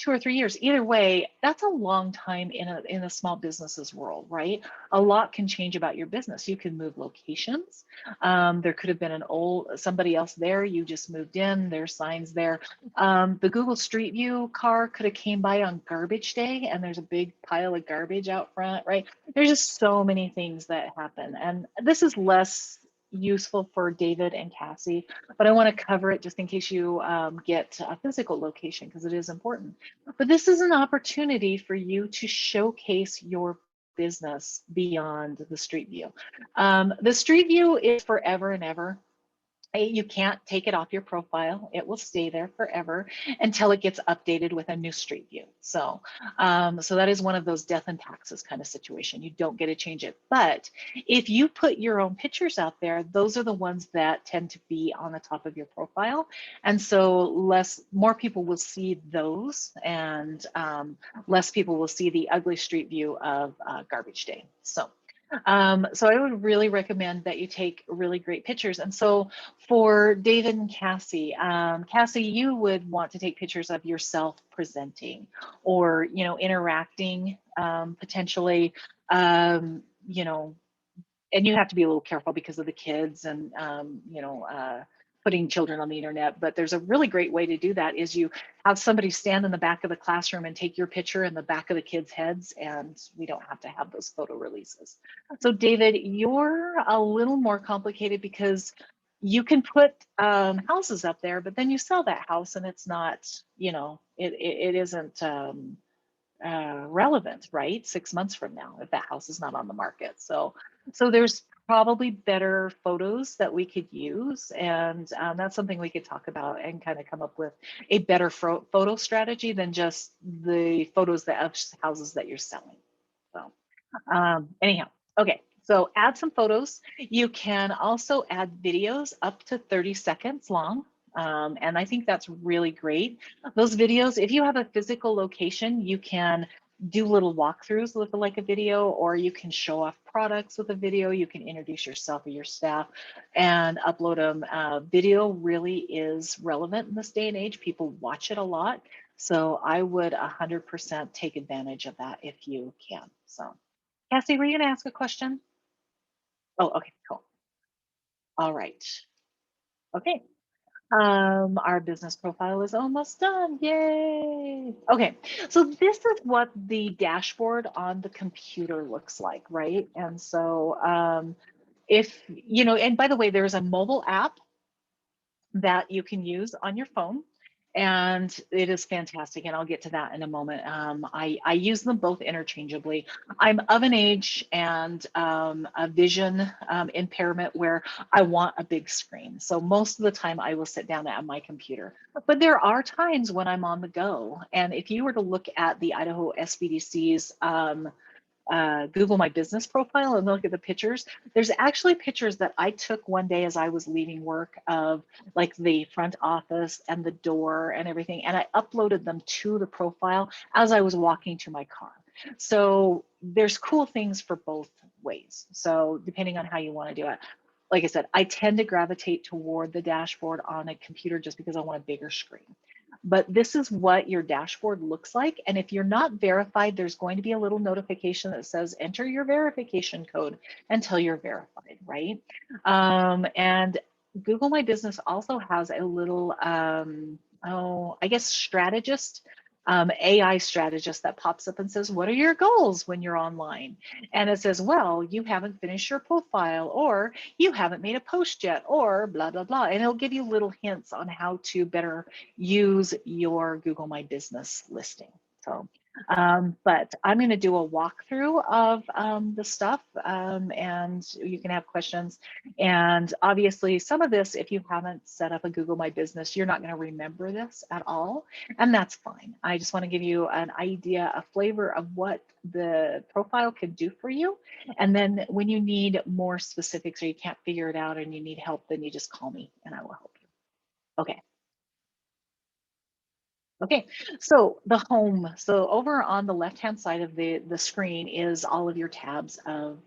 or 3 years. Either way, that's a long time in a small business's world, right? A lot can change about your business. You can move locations. There could have been somebody else there. You just moved in. There's signs there. The Google Street View car could have came by on garbage day, and there's a big pile of garbage out front, right? There's just so many things that happen, and this is less useful for David and Cassie, but I want to cover it just in case you get a physical location, because it is important. But this is an opportunity for you to showcase your business beyond the Street View. The Street View is forever and ever. You can't take it off your profile. It will stay there forever until it gets updated with a new Street View. So, so that is one of those death and taxes kind of situation. You don't get to change it. But if you put your own pictures out there, those are the ones that tend to be on the top of your profile. And so more people will see those, and less people will see the ugly Street View of garbage day. So I would really recommend that you take really great pictures. And so for David and Cassie, Cassie, you would want to take pictures of yourself presenting or, interacting potentially, and you have to be a little careful because of the kids and, putting children on the internet. But there's a really great way to do that is you have somebody stand in the back of the classroom and take your picture in the back of the kids' heads, and we don't have to have those photo releases. So David, you're a little more complicated because you can put houses up there, but then you sell that house and it's not, it isn't relevant, right? 6 months from now, if that house is not on the market. So there's probably better photos that we could use, and that's something we could talk about and kind of come up with a better photo strategy than just the photos of houses that you're selling. So anyhow, okay. So add some photos. You can also add videos up to 30 seconds long. And I think that's really great. Those videos, if you have a physical location, you can do little walkthroughs with like a video, or you can show off products with a video. You can introduce yourself or your staff and upload them. Video really is relevant in this day and age. People watch it a lot. So I would 100% take advantage of that if you can. So Cassie, were you going to ask a question? Oh, okay, cool. All right. Okay. Our business profile is almost done. Yay. Okay. So this is what the dashboard on the computer looks like, right? And so if, and by the way, there's a mobile app that you can use on your phone. And it is fantastic. And I'll get to that in a moment. I use them both interchangeably. I'm of an age and a vision impairment where I want a big screen. So most of the time I will sit down at my computer. But there are times when I'm on the go. And if you were to look at the Idaho SBDC's Google My Business profile and look at the pictures, there's actually pictures that I took one day as I was leaving work of like the front office and the door and everything. And I uploaded them to the profile as I was walking to my car. So there's cool things for both ways. So depending on how you want to do it. Like I said, I tend to gravitate toward the dashboard on a computer just because I want a bigger screen. But this is what your dashboard looks like. And if you're not verified, there's going to be a little notification that says enter your verification code until you're verified, right? And Google My Business also has a little, I guess, strategist, AI strategist that pops up and says, what are your goals when you're online? And it says, well, you haven't finished your profile, or you haven't made a post yet, or blah, blah, blah. And it'll give you little hints on how to better use your Google My Business listing. So, but I'm going to do a walkthrough of the stuff, and you can have questions. And obviously, some of this, if you haven't set up a Google My Business, you're not going to remember this at all, and that's fine. I just want to give you an idea, a flavor of what the profile could do for you. And then when you need more specifics or you can't figure it out and you need help, then you just call me and I will help you. Okay. Okay, so the home. So over on the left-hand side of the screen is all of your tabs of,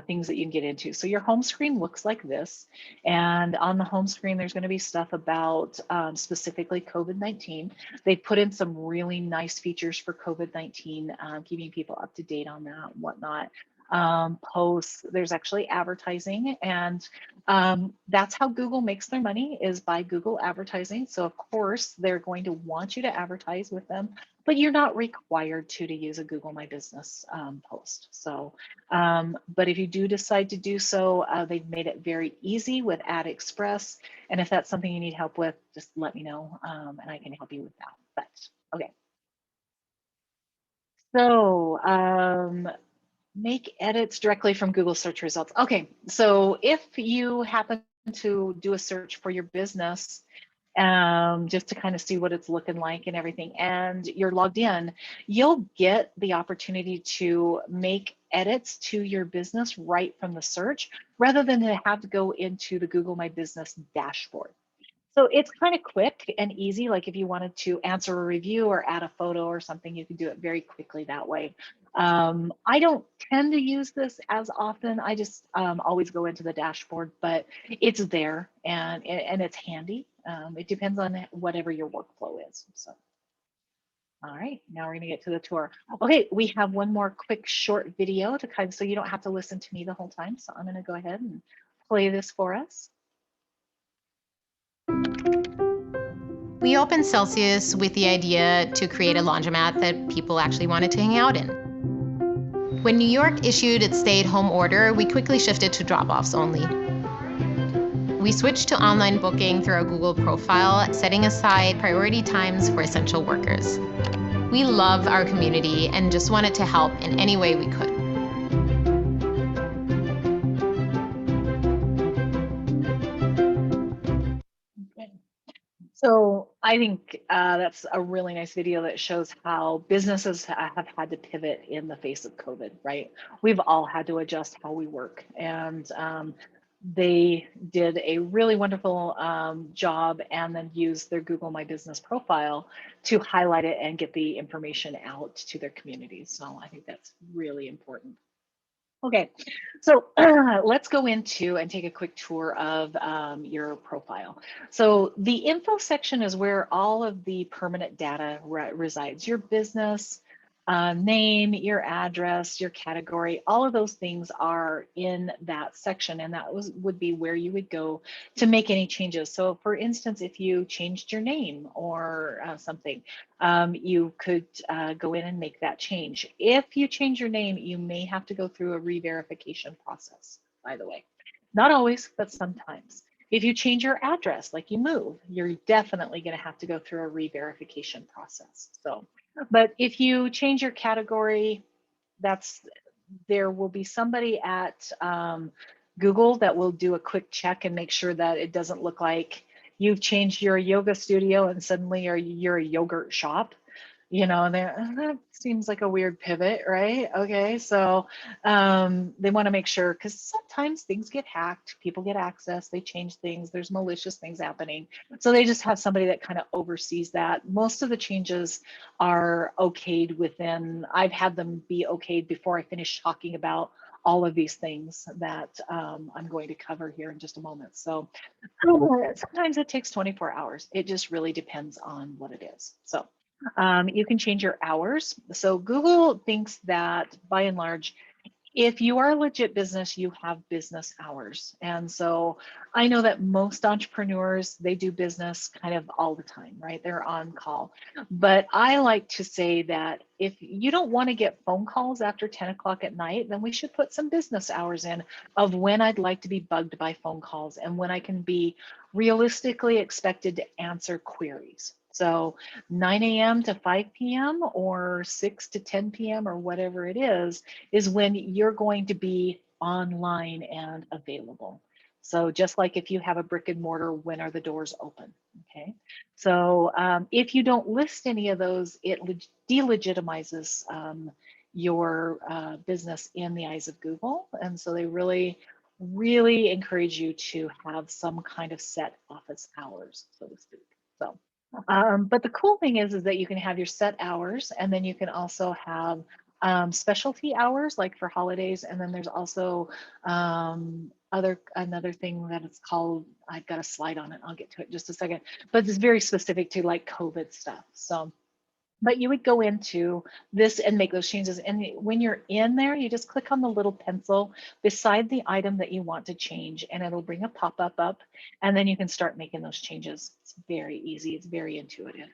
things that you can get into. So your home screen looks like this. And on the home screen, there's going to be stuff about specifically COVID-19. They put in some really nice features for COVID-19, keeping people up to date on that and whatnot. Posts, there's actually advertising, and that's how Google makes their money, is by Google advertising. So of course they're going to want you to advertise with them, but you're not required to use a Google My Business post. So, but if you do decide to do so, they've made it very easy with Ad Express. And if that's something you need help with, just let me know and I can help you with that. But okay. So, make edits directly from Google search results. Okay, so if you happen to do a search for your business, just to kind of see what it's looking like and everything, and you're logged in, you'll get the opportunity to make edits to your business right from the search, rather than to have to go into the Google My Business dashboard. So it's kind of quick and easy. Like if you wanted to answer a review or add a photo or something, you can do it very quickly that way. I don't tend to use this as often. I just always go into the dashboard, but it's there and it's handy. It depends on whatever your workflow is. So, all right, now we're gonna get to the tour. Okay, we have one more quick short video to kind of, so you don't have to listen to me the whole time. So I'm gonna go ahead and play this for us. We opened Celsius with the idea to create a laundromat that people actually wanted to hang out in. When New York issued its stay-at-home order, we quickly shifted to drop-offs only. We switched to online booking through our Google profile, setting aside priority times for essential workers. We love our community and just wanted to help in any way we could. So I think that's a really nice video that shows how businesses have had to pivot in the face of COVID, right? We've all had to adjust how we work, and they did a really wonderful job, and then used their Google My Business profile to highlight it and get the information out to their communities. So I think that's really important. Okay, so let's go into and take a quick tour of your profile. So the info section is where all of the permanent data resides. Your business name, your address, your category, all of those things are in that section, and that would be where you would go to make any changes. So for instance, if you changed your name or something, you could go in and make that change. If you change your name, you may have to go through a re-verification process, by the way. Not always, but sometimes. If you change your address, like you move, you're definitely going to have to go through a re-verification process. So, but if you change your category, there will be somebody at Google that will do a quick check and make sure that it doesn't look like you've changed your yoga studio and suddenly you're a yogurt shop. And that seems like a weird pivot, right? Okay, so they want to make sure, because sometimes things get hacked, people get access, they change things, there's malicious things happening. So they just have somebody that kind of oversees that. Most of the changes are okayed within, I've had them be okayed before I finish talking about all of these things that I'm going to cover here in just a moment. So sometimes it takes 24 hours. It just really depends on what it is. So you can change your hours. So Google thinks that by and large, if you are a legit business, you have business hours. And so I know that most entrepreneurs, they do business kind of all the time, right? They're on call. But I like to say that if you don't want to get phone calls after 10 o'clock at night, then we should put some business hours in of when I'd like to be bugged by phone calls and when I can be realistically expected to answer queries. So 9 a.m. to 5 p.m. or 6 to 10 p.m. or whatever it is when you're going to be online and available. So just like if you have a brick and mortar, when are the doors open? Okay. So if you don't list any of those, it delegitimizes your business in the eyes of Google. And so they really, really encourage you to have some kind of set office hours, so to speak. So. But the cool thing is that you can have your set hours, and then you can also have specialty hours, like for holidays. And then there's also another thing that it's called, I've got a slide on it, I'll get to it in just a second, but it's very specific to like COVID stuff. So, but you would go into this and make those changes. And when you're in there, you just click on the little pencil beside the item that you want to change, and it'll bring a pop-up up, and then you can start making those changes. It's very easy. It's very intuitive.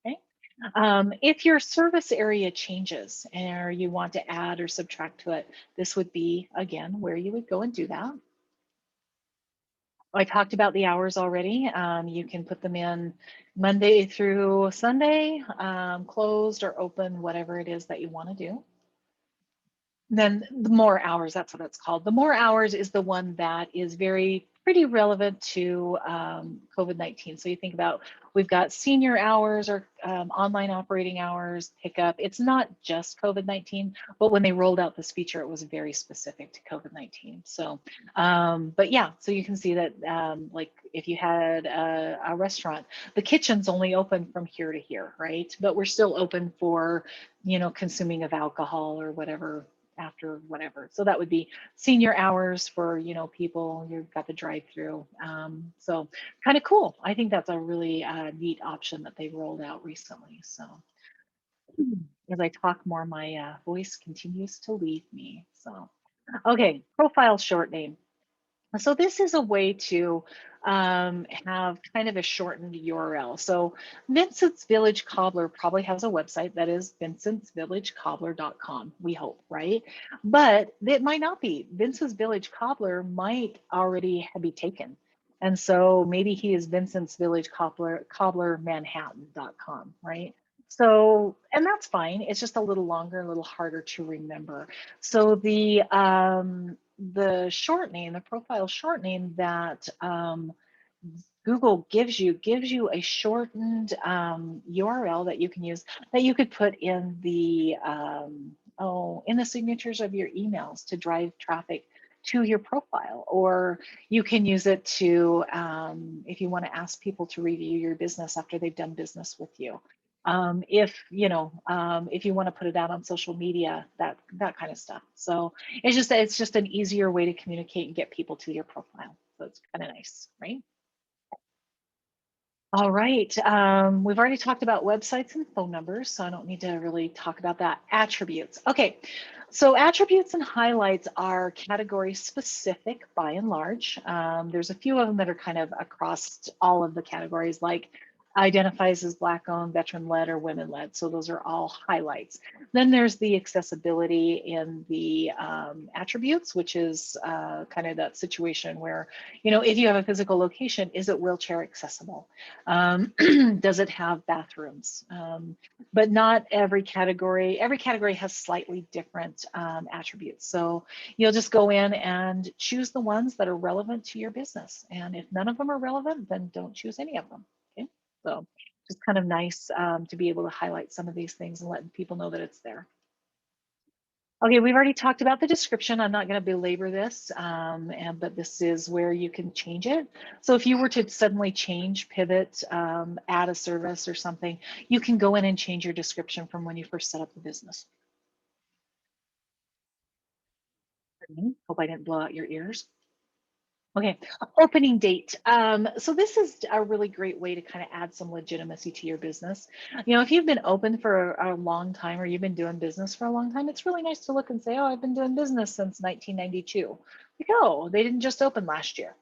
Okay. If your service area changes or you want to add or subtract to it, this would be, again, where you would go and do that. I talked about the hours already. You can put them in Monday through Sunday, closed or open, whatever it is that you want to do. Then the more hours, that's what it's called. The more hours is the one that is pretty relevant to COVID-19. So you think about, we've got senior hours or online operating hours, pickup. It's not just COVID-19, but when they rolled out this feature, it was very specific to COVID-19. So, but yeah, so you can see that like if you had a restaurant, the kitchen's only open from here to here, right? But we're still open for, consuming of alcohol or whatever after whatever. So that would be senior hours for, people, you've got the drive-through. So kind of cool. I think that's a really neat option that they rolled out recently. So as I talk more, my voice continues to leave me. So, okay, profile short name. So this is a way to have kind of a shortened URL. So Vincent's Village Cobbler probably has a website that is vincentsvillagecobbler.com, we hope, right? But it might not be. Vincent's Village Cobbler might already be taken. And so maybe he is Vincent's Village Cobblermanhattan.com, right? So, and that's fine. It's just a little longer, a little harder to remember. So the shortening, the profile shortening that Google gives you a shortened URL that you can use, that you could put in the in the signatures of your emails to drive traffic to your profile, or you can use it to if you want to ask people to review your business after they've done business with you. If you want to put it out on social media, that kind of stuff. So it's just an easier way to communicate and get people to your profile. So it's kind of nice, right? All right, we've already talked about websites and phone numbers, so I don't need to really talk about that. Attributes. Okay, so attributes and highlights are category specific by and large. There's a few of them that are kind of across all of the categories, like identifies as Black owned, veteran led, or women led. So those are all highlights. Then there's the accessibility in the attributes, which is kind of that situation where, you know, if you have a physical location, is it wheelchair accessible? Does it have bathrooms? But not every category has slightly different attributes. So you'll just go in and choose the ones that are relevant to your business. And if none of them are relevant, then don't choose any of them. Okay. So just kind of nice to be able to highlight some of these things and let people know that it's there. Okay, we've already talked about the description. I'm not going to belabor this, but this is where you can change it. So if you were to suddenly change, pivot, add a service or something, you can go in and change your description from when you first set up the business. Hope I didn't blow out your ears. Okay, opening date. So this is a really great way to kind of add some legitimacy to your business. You know, if you've been open for a long time or you've been doing business for a long time, it's really nice to look and say, oh, I've been doing business since 1992. Like, oh, they didn't just open last year.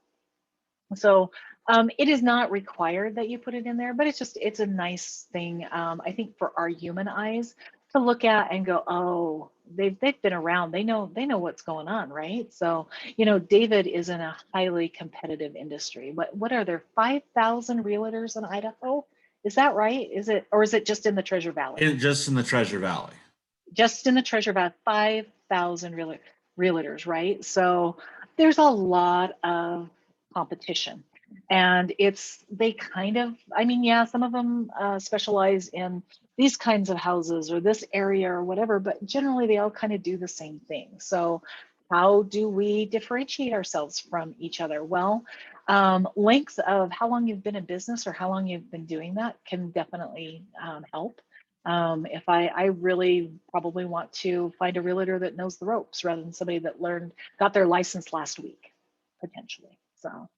So it is not required that you put it in there, but it's a nice thing, I think, for our human eyes to look at and go, oh, they've been around, they know what's going on, right? So, you know, David is in a highly competitive industry. What are there, 5,000 realtors in Idaho? Is that right? Is it just in the Treasure Valley? Just in the Treasure Valley. Just in the Treasure Valley, 5,000 realtors, right? So there's a lot of competition, and they kind of, I mean, yeah, some of them specialize in these kinds of houses or this area or whatever, but generally they all kind of do the same thing. So how do we differentiate ourselves from each other? Well, length of how long you've been in business or how long you've been doing that can definitely help. If I really probably want to find a realtor that knows the ropes rather than somebody that got their license last week, potentially. So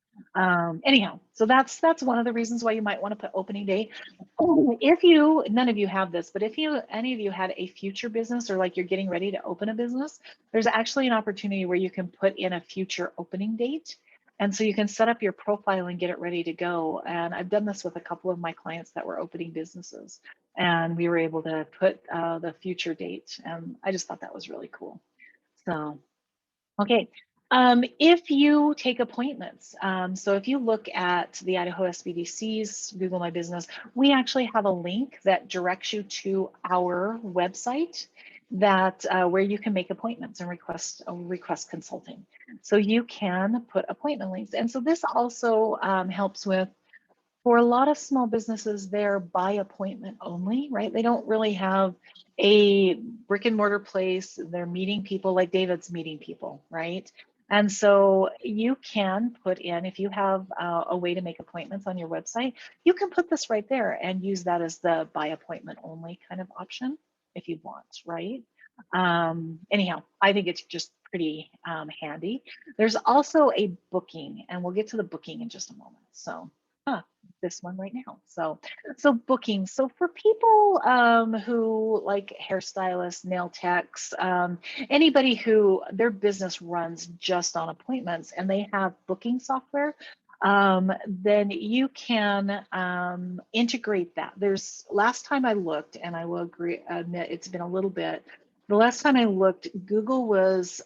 anyhow, so that's one of the reasons why you might want to put opening date. If none of you have this, but if any of you had a future business or like you're getting ready to open a business, there's actually an opportunity where you can put in a future opening date. And so you can set up your profile and get it ready to go. And I've done this with a couple of my clients that were opening businesses, and we were able to put the future date. And I just thought that was really cool. So, okay. If you take appointments, so if you look at the Idaho SBDC's Google My Business, we actually have a link that directs you to our website that where you can make appointments and request consulting. So you can put appointment links. And so this also helps with, for a lot of small businesses, they're by appointment only, right? They don't really have a brick and mortar place. They're meeting people like David's meeting people, right? And so you can put in, if you have a way to make appointments on your website, you can put this right there and use that as the by appointment only kind of option if you want, right? Anyhow, I think it's just pretty handy. There's also a booking, and we'll get to the booking in just a moment. So this one right now. So booking. So for people who like hairstylists, nail techs, anybody who their business runs just on appointments and they have booking software, then you can integrate that. Last time I looked, and I will admit it's been a little bit, the last time I looked, Google was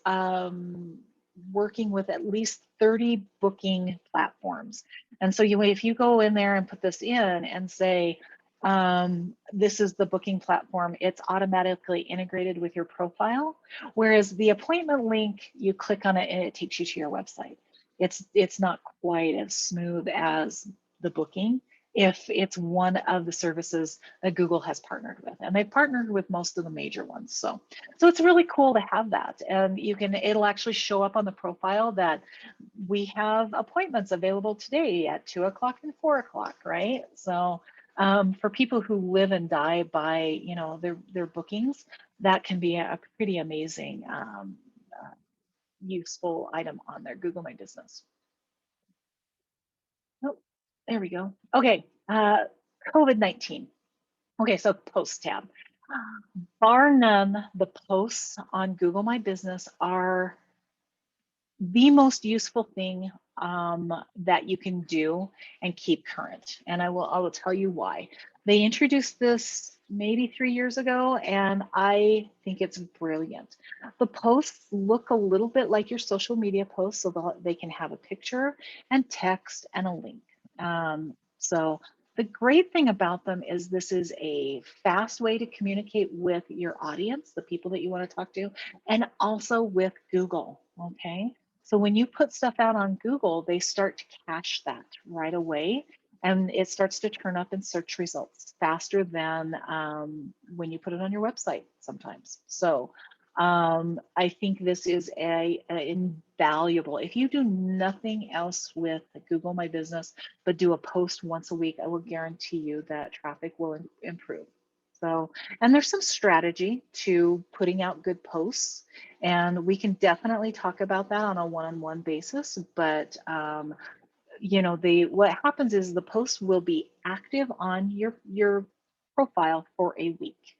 working with at least 30 booking platforms. And so if you go in there and put this in and say, this is the booking platform, it's automatically integrated with your profile. Whereas the appointment link, you click on it and it takes you to your website. It's not quite as smooth as the booking if it's one of the services that Google has partnered with, and they've partnered with most of the major ones. So it's really cool to have that, and it'll actually show up on the profile that we have appointments available today at 2 o'clock and 4 o'clock, right? So for people who live and die by their bookings, that can be a pretty amazing useful item on their Google My Business. Oh, there we go. Okay, COVID-19. Okay, so post tab. Bar none, the posts on Google My Business are the most useful thing that you can do and keep current. And I will tell you why. They introduced this maybe 3 years ago, and I think it's brilliant. The posts look a little bit like your social media posts, so they can have a picture and text and a link. So the great thing about them is this is a fast way to communicate with your audience, the people that you want to talk to, and also with Google, okay? So when you put stuff out on Google, they start to cache that right away, and it starts to turn up in search results faster than when you put it on your website sometimes. So I think this is a invaluable. If you do nothing else with Google My Business, but do a post once a week, I will guarantee you that traffic will improve. So, and there's some strategy to putting out good posts, and we can definitely talk about that on a one-on-one basis. But you know, what happens is the post will be active on your profile for a week.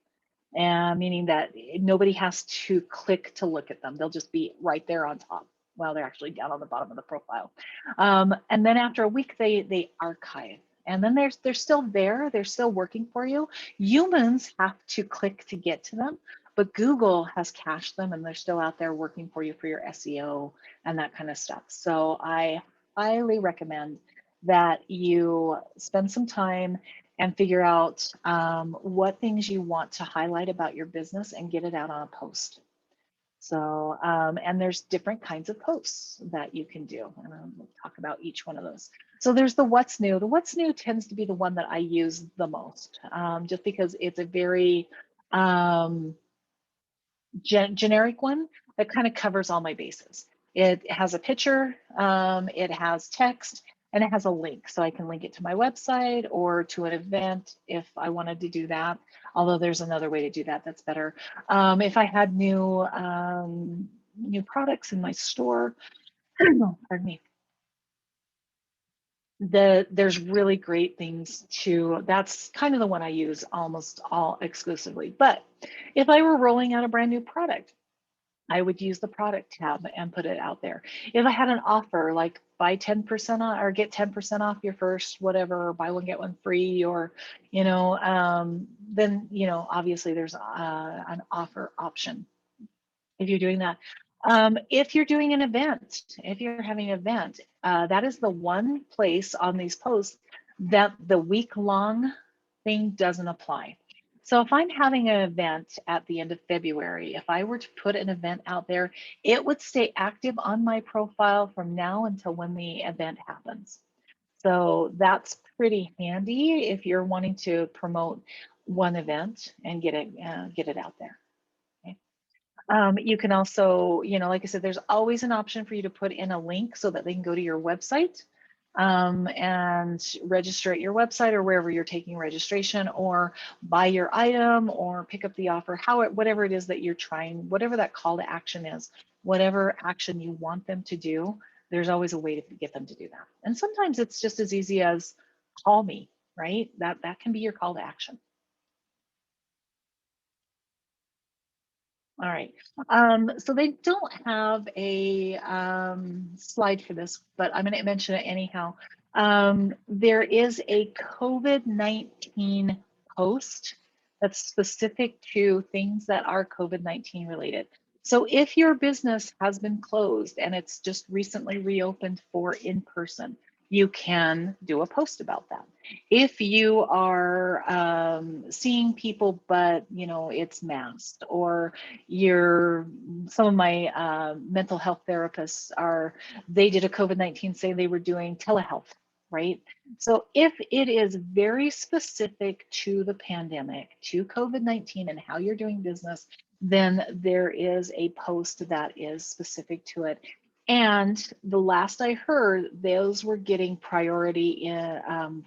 And meaning that nobody has to click to look at them. They'll just be right there on top while they're actually down on the bottom of the profile. And then after a week, they archive. And then they're still there. They're still working for you. Humans have to click to get to them, but Google has cached them and they're still out there working for you for your SEO and that kind of stuff. So I highly recommend that you spend some time and figure out what things you want to highlight about your business and get it out on a post. So, and there's different kinds of posts that you can do. And we'll talk about each one of those. So there's the what's new. The what's new tends to be the one that I use the most, just because it's a very generic one that kind of covers all my bases. It has a picture, it has text, and it has a link. So I can link it to my website or to an event if I wanted to do that. Although there's another way to do that that's better. If I had new products in my store, pardon me. There's really great things that's kind of the one I use almost all exclusively. But if I were rolling out a brand new product, I would use the product tab and put it out there. If I had an offer like buy 10% on or get 10% off your first whatever, or buy one get one free, or then obviously there's an offer option if you're doing that. If you're doing an event, if you're having an event, that is the one place on these posts that the week-long thing doesn't apply. So if I'm having an event at the end of February, if I were to put an event out there, it would stay active on my profile from now until when the event happens. So that's pretty handy if you're wanting to promote one event and get it out there. You can also, like I said, there's always an option for you to put in a link so that they can go to your website and register at your website or wherever you're taking registration, or buy your item or pick up the offer, whatever it is that you're trying, whatever that call to action is, whatever action you want them to do, there's always a way to get them to do that. And sometimes it's just as easy as call me, right? That can be your call to action. All right, so they don't have a slide for this, but I'm going to mention it anyhow. There is a COVID-19 post that's specific to things that are COVID-19 related. So if your business has been closed and it's just recently reopened for in-person, you can do a post about that. If you are seeing people, but it's masked, or some of my mental health therapists they did a COVID-19 say they were doing telehealth, right? So if it is very specific to the pandemic, to COVID-19 and how you're doing business, then there is a post that is specific to it. And the last I heard, those were getting priority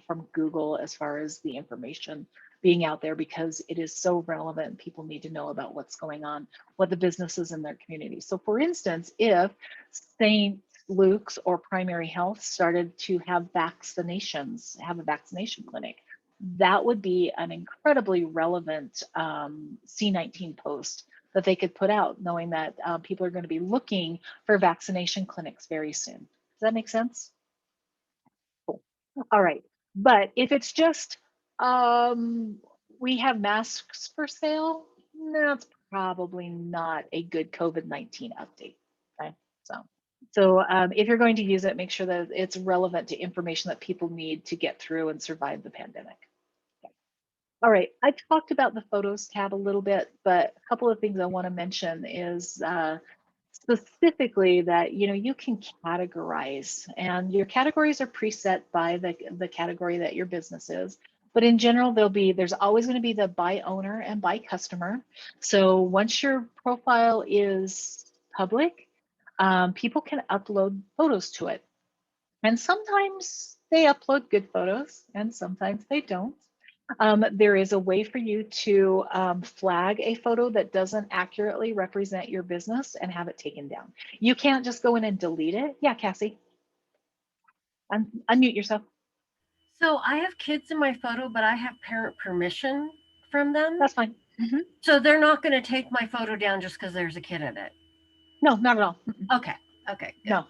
from Google as far as the information being out there, because it is so relevant. People need to know about what's going on, what the businesses in their community. So for instance, if St. Luke's or Primary Health started to have a vaccination clinic, that would be an incredibly relevant C19 post that they could put out, knowing that people are going to be looking for vaccination clinics very soon. that make sense? Cool. All right. But if it's just we have masks for sale, that's probably not a good COVID-19 update. Okay. So if you're going to use it, make sure that it's relevant to information that people need to get through and survive the pandemic. Okay. All right, I talked about the Photos tab a little bit, but a couple of things I want to mention is specifically that you can categorize, and your categories are preset by the category that your business is. But in general, there's always going to be the by owner and by customer. So once your profile is public, people can upload photos to it. And sometimes they upload good photos and sometimes they don't. There is a way for you to flag a photo that doesn't accurately represent your business and have it taken down. You can't just go in and delete it. Yeah, Cassie. Unmute yourself. So I have kids in my photo, but I have parent permission from them. That's fine. So they're not going to take my photo down just because there's a kid in it. No, not at all. Okay. Okay. Good. No,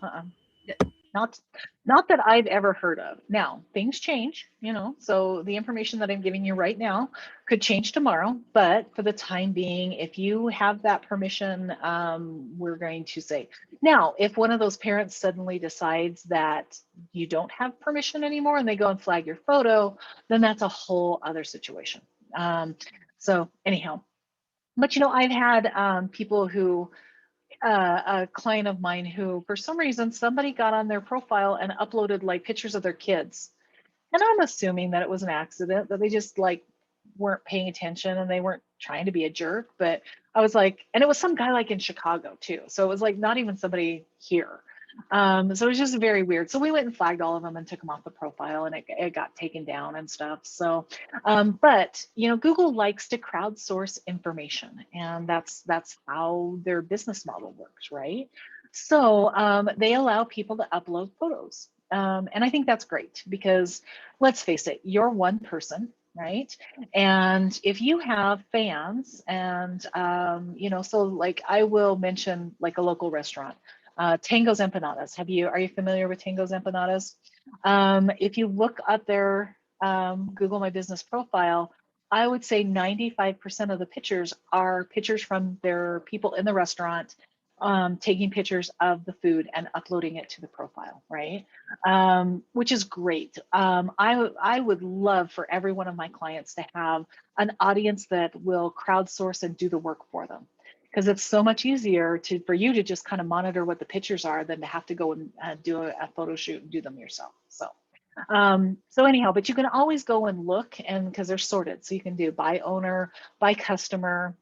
not that I've ever heard of. Now, things change, so the information that I'm giving you right now could change tomorrow, but for the time being, if you have that permission, we're going to say. Now, if one of those parents suddenly decides that you don't have permission anymore and they go and flag your photo, then that's a whole other situation. So anyhow, but I've had people who, a client of mine who, for some reason, somebody got on their profile and uploaded like pictures of their kids. And I'm assuming that it was an accident, that they just like weren't paying attention and they weren't trying to be a jerk. But I was like, and it was some guy like in Chicago too. So it was like not even somebody here. So it was just very weird. So we went and flagged all of them and took them off the profile, and it got taken down and stuff. So, but Google likes to crowdsource information, and that's how their business model works, right? So they allow people to upload photos, and I think that's great because let's face it, you're one person, right? And if you have fans, and so like I will mention like a local restaurant. Tango's Empanadas. Are you familiar with Tango's Empanadas? If you look up their Google My Business profile, I would say 95% of the pictures are pictures from their people in the restaurant, taking pictures of the food and uploading it to the profile, right? Which is great. I would love for every one of my clients to have an audience that will crowdsource and do the work for them, because it's so much easier for you to just kind of monitor what the pictures are than to have to go and do a photo shoot and do them yourself. So anyhow, but you can always go and look, and because they're sorted, so you can do by owner, by customer.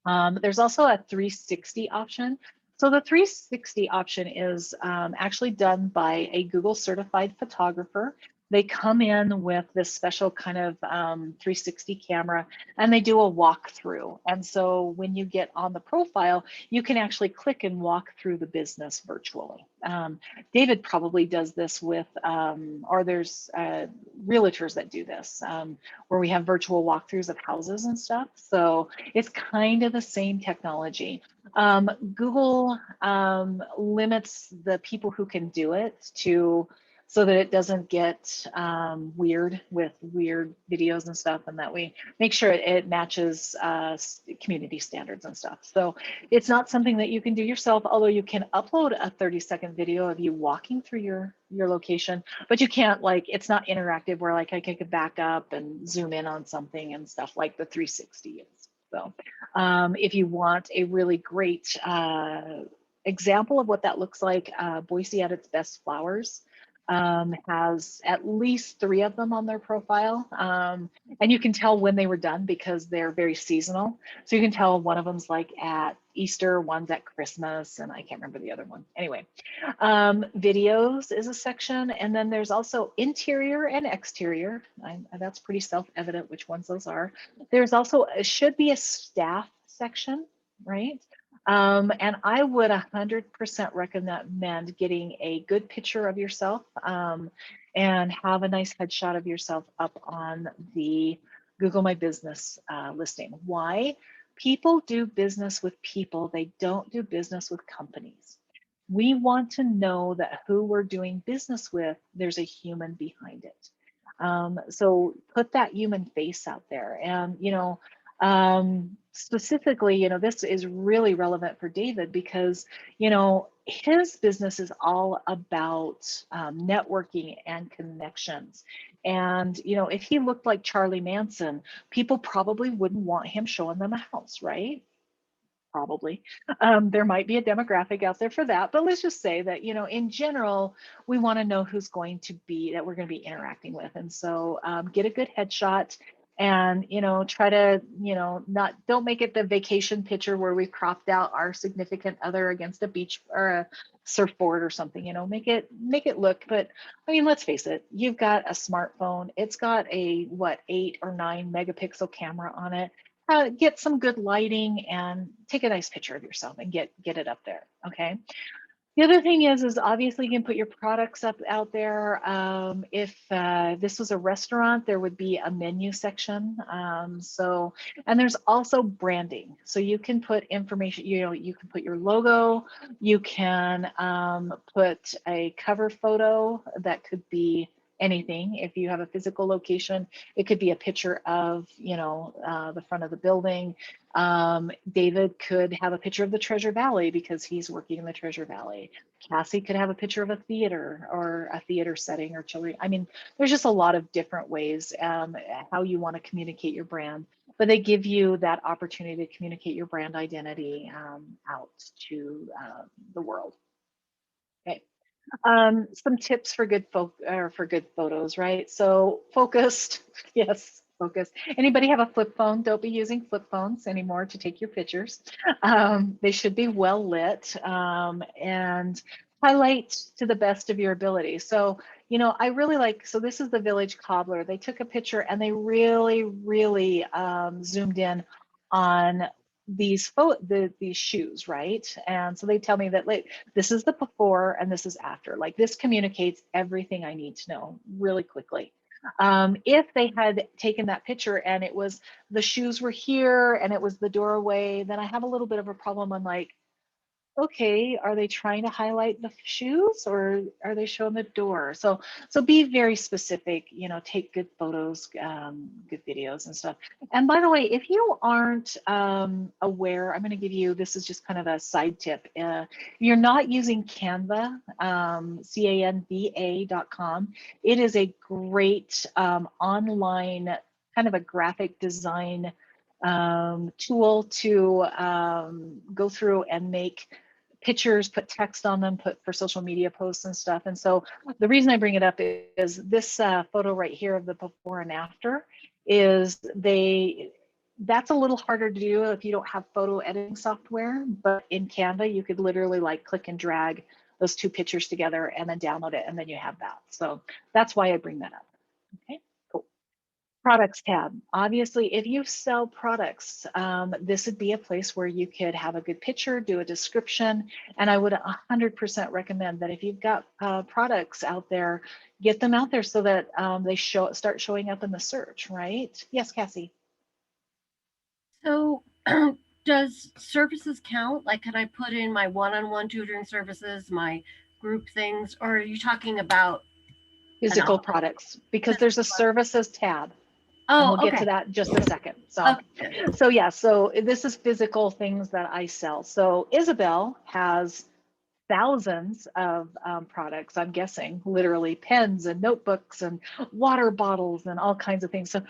There's also a 360 option. So the 360 option is actually done by a Google certified photographer. They come in with this special kind of 360 camera, and they do a walkthrough. And so when you get on the profile, you can actually click and walk through the business virtually. David probably does this with, or there's realtors that do this, where we have virtual walkthroughs of houses and stuff. So it's kind of the same technology. Google limits the people who can do it so that it doesn't get weird with weird videos and stuff, and that we make sure it matches community standards and stuff. So it's not something that you can do yourself, although you can upload a 30-second video of you walking through your location, but you can't, like, it's not interactive where like I can back up and zoom in on something and stuff like the 360 is. So if you want a really great example of what that looks like, Boise at its Best Flowers has at least 3 of them on their profile. And you can tell when they were done because they're very seasonal. So you can tell one of them's like at Easter, one's at Christmas, and I can't remember the other one. Anyway, videos is a section. And then there's also interior and exterior. That's pretty self-evident which ones those are. There's also, it should be a staff section, right? And I would 100% recommend getting a good picture of yourself and have a nice headshot of yourself up on the Google My Business listing. Why? People do business with people. They don't do business with companies. We want to know that who we're doing business with, there's a human behind it. So put that human face out there. And, specifically, this is really relevant for David because, his business is all about networking and connections. And, if he looked like Charlie Manson, people probably wouldn't want him showing them a house, right? Probably. There might be a demographic out there for that, but let's just say that, in general, we want to know who's going to be, that we're going to be interacting with. And so get a good headshot and, try to, don't make it the vacation picture where we cropped out our significant other against a beach or a surfboard or something, make it look, but I mean, let's face it, you've got a smartphone. It's got a, 8 or 9 megapixel camera on it. Get some good lighting and take a nice picture of yourself and get it up there. Okay. The other thing is obviously you can put your products up out there. If this was a restaurant, there would be a menu section. And there's also branding. So you can put information, you can put your logo, you can put a cover photo that could be anything. If you have a physical location, it could be a picture of, the front of the building. David could have a picture of the Treasure Valley because he's working in the Treasure Valley. Cassie could have a picture of a theater or a theater setting or children. I mean, there's just a lot of different ways how you want to communicate your brand, but they give you that opportunity to communicate your brand identity out to the world. Okay. Some tips for good photos, right? So focused, yes, focus. Anybody have a flip phone? Don't be using flip phones anymore to take your pictures. They should be well lit and highlight to the best of your ability. So, I really like, so this is the Village Cobbler. They took a picture and they really, really zoomed in on these shoes, right? And so they tell me that this is the before and this is after. Like this communicates everything I need to know really quickly. If they had taken that picture and it was the shoes were here and it was the doorway, then I have a little bit of a problem. I'm like, okay, are they trying to highlight the shoes or are they showing the door? So be very specific, take good photos, good videos and stuff. And by the way, if you aren't aware, I'm going to give you, this is just kind of a side tip. You're not using Canva, canva.com. It is a great online kind of a graphic design tool to go through and make pictures, put text on them, put for social media posts and stuff. And so the reason I bring it up is this photo right here of the before and after is that's a little harder to do if you don't have photo editing software, but in Canva, you could literally like click and drag those two pictures together and then download it. And then you have that. So that's why I bring that up. Okay. Products tab. Obviously, if you sell products, this would be a place where you could have a good picture, do a description, and I would 100% recommend that if you've got products out there, get them out there so that they start showing up in the search, right? Yes, Cassie. So does services count? Like, could I put in my one-on-one tutoring services, my group things, or are you talking about physical products? Because there's a services tab. And we'll get to that in just a second. So yeah, so this is physical things that I sell. So Isabel has thousands of products, I'm guessing, literally pens and notebooks and water bottles and all kinds of things. So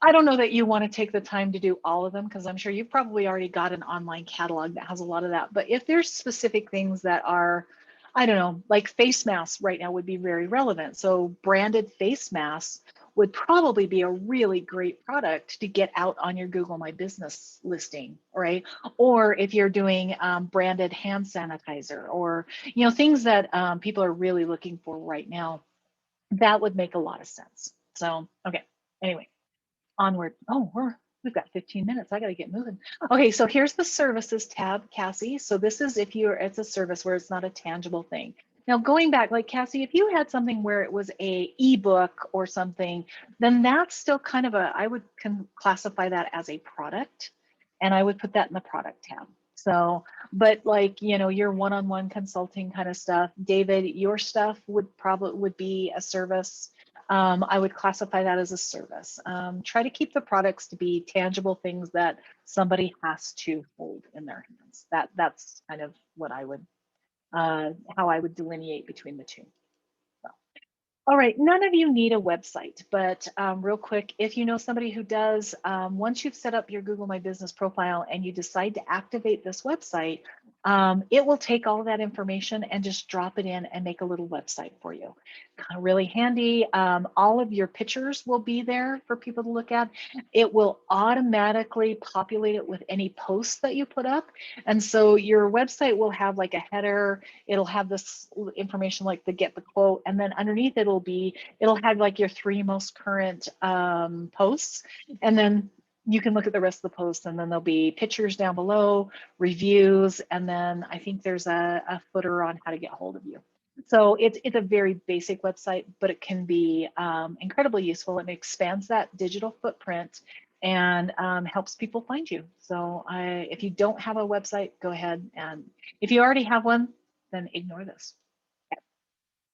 I don't know that you want to take the time to do all of them because I'm sure you've probably already got an online catalog that has a lot of that. But if there's specific things that are, I don't know, like face masks right now would be very relevant. So branded face masks would probably be a really great product to get out on your Google My Business listing, right? Or if you're doing branded hand sanitizer or, things that people are really looking for right now, that would make a lot of sense. So, okay, anyway, onward. Oh, we've got 15 minutes. I got to get moving. Okay, so here's the services tab, Cassie. So this is it's a service where it's not a tangible thing. Now, going back, like Cassie, if you had something where it was a ebook or something, then that's still kind of I would classify that as a product, and I would put that in the product tab. So, but like, you know, your one-on-one consulting kind of stuff, David, your stuff would be a service. I would classify that as a service. Try to keep the products to be tangible things that somebody has to hold in their hands. That's kind of what I would, how I would delineate between the two. All right, none of you need a website, but real quick, if you know somebody who does, once you've set up your Google My Business profile and you decide to activate this website, it will take all of that information and just drop it in and make a little website for you. Kind of really handy. All of your pictures will be there for people to look at. It will automatically populate it with any posts that you put up. And so your website will have like a header, it'll have this information like the get the quote, and then underneath it'll have like your 3 most current posts, and then you can look at the rest of the posts, and then there'll be pictures down below, reviews, and then I think there's a footer on how to get hold of you. So it's a very basic website, but it can be incredibly useful. It expands that digital footprint and helps people find you. So if you don't have a website, go ahead, and if you already have one, then ignore this.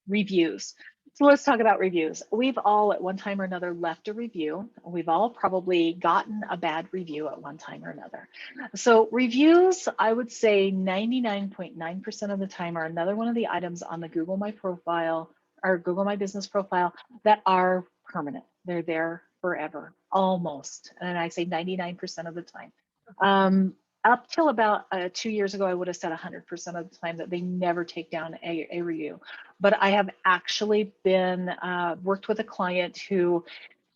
Reviews. So let's talk about reviews. We've all at one time or another left a review. We've all probably gotten a bad review at one time or another. So reviews, I would say 99.9% of the time are another one of the items on the Google My profile or Google My Business profile that are permanent. They're there forever, almost. And I say 99% of the time. Up till about 2 years ago, I would have said 100% of the time that they never take down a review. But I have actually been worked with a client who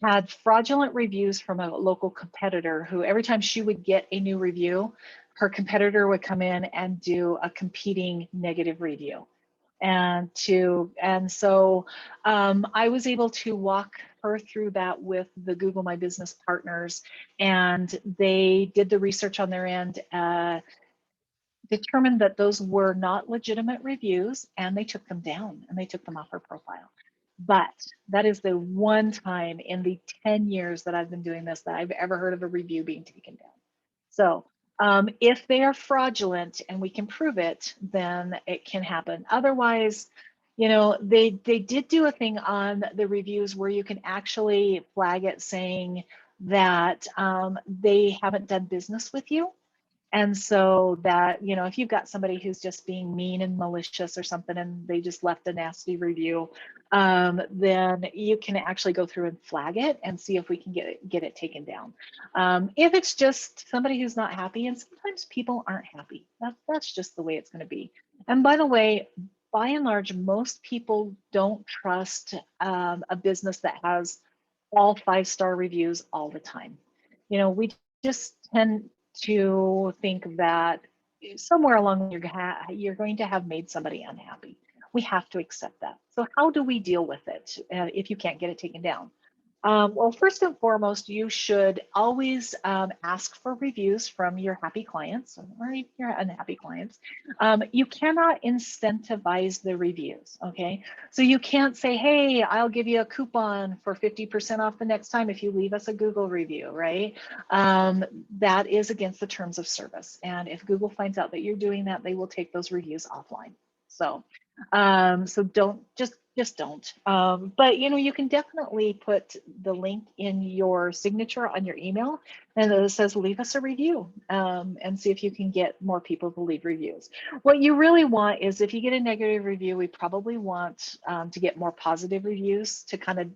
had fraudulent reviews from a local competitor who every time she would get a new review, her competitor would come in and do a competing negative review. And so I was able to walk her through that with the Google My Business partners, and they did the research on their end, determined that those were not legitimate reviews, and they took them down and they took them off her profile. But that is the one time in the 10 years that I've been doing this that I've ever heard of a review being taken down. So if they are fraudulent and we can prove it, then it can happen. Otherwise, you know, they did do a thing on the reviews where you can actually flag it saying that they haven't done business with you. And so that, you know, if you've got somebody who's just being mean and malicious or something and they just left a nasty review, then you can actually go through and flag it and see if we can get it taken down. If it's just somebody who's not happy, and sometimes people aren't happy, that's just the way it's going to be. And by the way, by and large, most people don't trust a business that has all 5-star reviews all the time. You know, we just tend to think that somewhere along you're going to have made somebody unhappy. We have to accept that. So how do we deal with it if you can't get it taken down? Well, first and foremost, you should always ask for reviews from your happy clients or your unhappy clients. You cannot incentivize the reviews, okay? So you can't say, hey, I'll give you a coupon for 50% off the next time if you leave us a Google review, right? That is against the terms of service. And if Google finds out that you're doing that, they will take those reviews offline. So don't just don't. But you know, you can definitely put the link in your signature on your email, and it says leave us a review, and see if you can get more people to leave reviews. What you really want is if you get a negative review, we probably want to get more positive reviews to kind of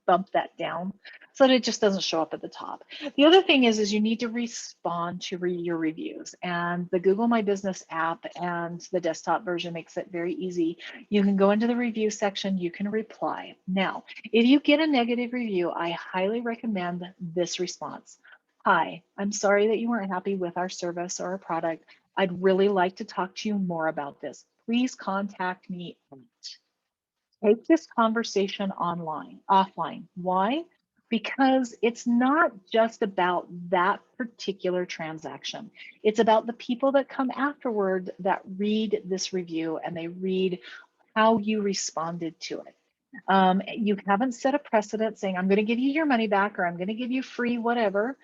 bump that down so that it just doesn't show up at the top. The other thing is you need to respond to your reviews, and the Google My Business app and the desktop version makes it very easy. You can go into the review section, you can reply. Now, if you get a negative review, I highly recommend this response. Hi, I'm sorry that you weren't happy with our service or our product. I'd really like to talk to you more about this. Please contact me at. Take this conversation offline. Why? Because it's not just about that particular transaction. It's about the people that come afterward that read this review and they read how you responded to it. You haven't set a precedent saying, I'm going to give you your money back, or I'm going to give you free whatever.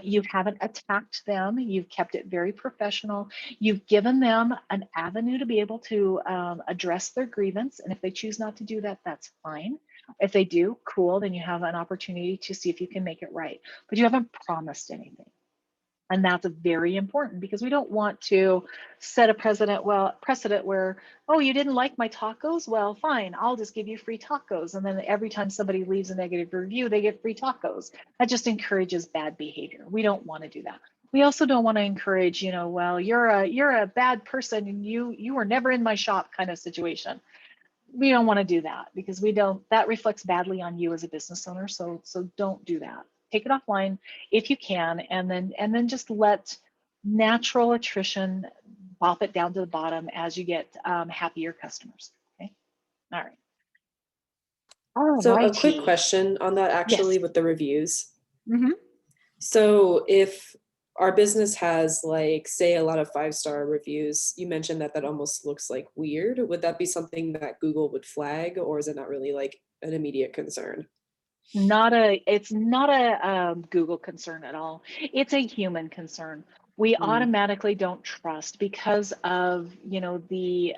You haven't attacked them. You've kept it very professional. You've given them an avenue to be able to address their grievance. And if they choose not to do that, that's fine. If they do, cool, then you have an opportunity to see if you can make it right. But you haven't promised anything. And that's very important, because we don't want to set a precedent where, oh, you didn't like my tacos? Well, fine, I'll just give you free tacos. And then every time somebody leaves a negative review, they get free tacos. That just encourages bad behavior. We don't want to do that. We also don't want to encourage, well, you're a bad person and you were never in my shop kind of situation. We don't want to do that, because that reflects badly on you as a business owner. So don't do that. Take it offline if you can, and then just let natural attrition bop it down to the bottom as you get happier customers. Okay. All right. So a quick question on that, actually, Yes. with the reviews. Mm-hmm. So if our business has, like, say, a lot of 5-star reviews, you mentioned that almost looks like weird. Would that be something that Google would flag, or is it not really like an immediate concern? It's not a Google concern at all. It's a human concern. We automatically don't trust, because of the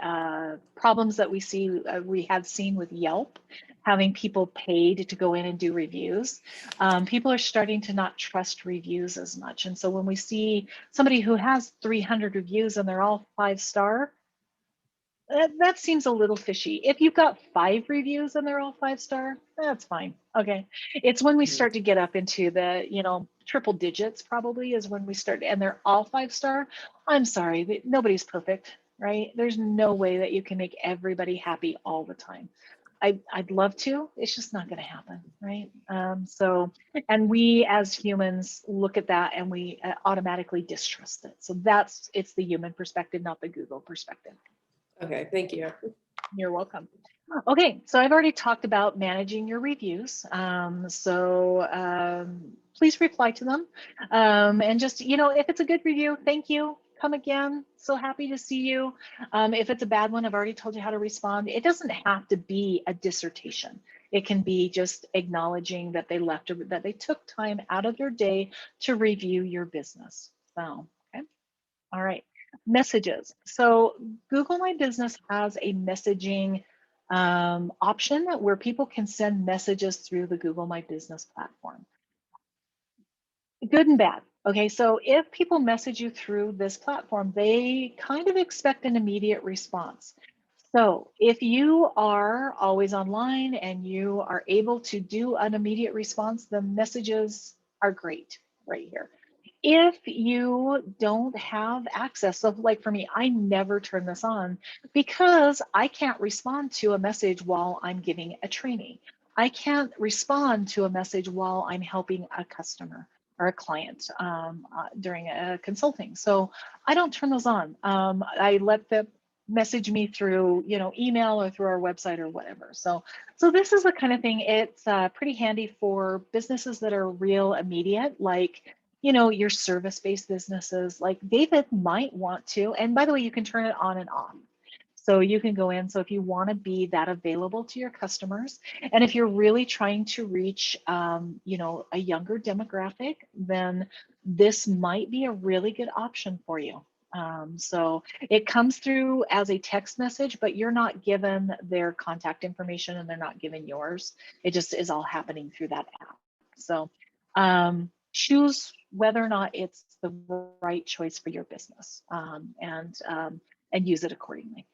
problems that we had seen with Yelp, having people paid to go in and do reviews. People are starting to not trust reviews as much, and so when we see somebody who has 300 reviews and they're all 5-star, that seems a little fishy. If you've got 5 reviews and they're all 5-star, that's fine. Okay. It's when we start to get up into the, triple digits, probably is when we start, and they're all 5-star. I'm sorry, nobody's perfect, right? There's no way that you can make everybody happy all the time. I'd love to, it's just not going to happen, right? And we as humans look at that and we automatically distrust it. So it's the human perspective, not the Google perspective. Okay, thank you. You're welcome. Okay, so I've already talked about managing your reviews. Please reply to them. And just, if it's a good review, thank you. Come again. So happy to see you. If it's a bad one, I've already told you how to respond. It doesn't have to be a dissertation. It can be just acknowledging that that they took time out of their day to review your business. So, okay. All right. Messages. So Google My Business has a messaging option where people can send messages through the Google My Business platform. Good and bad. Okay, so if people message you through this platform, they kind of expect an immediate response. So if you are always online and you are able to do an immediate response, the messages are great right here. If you don't have access, so like for me, I never turn this on because I can't respond to a message while I'm giving a training. I can't respond to a message while I'm helping a customer or a client during a consulting. So I don't turn those on. I let them message me through, email or through our website or whatever. So this is the kind of thing, it's pretty handy for businesses that are real immediate, like your service-based businesses. Like David might want to, and by the way, you can turn it on and off. So you can go in, so if you want to be that available to your customers, and if you're really trying to reach, a younger demographic, then this might be a really good option for you. So it comes through as a text message, but you're not given their contact information and they're not given yours. It just is all happening through that app. So choose whether or not it's the right choice for your business, and use it accordingly.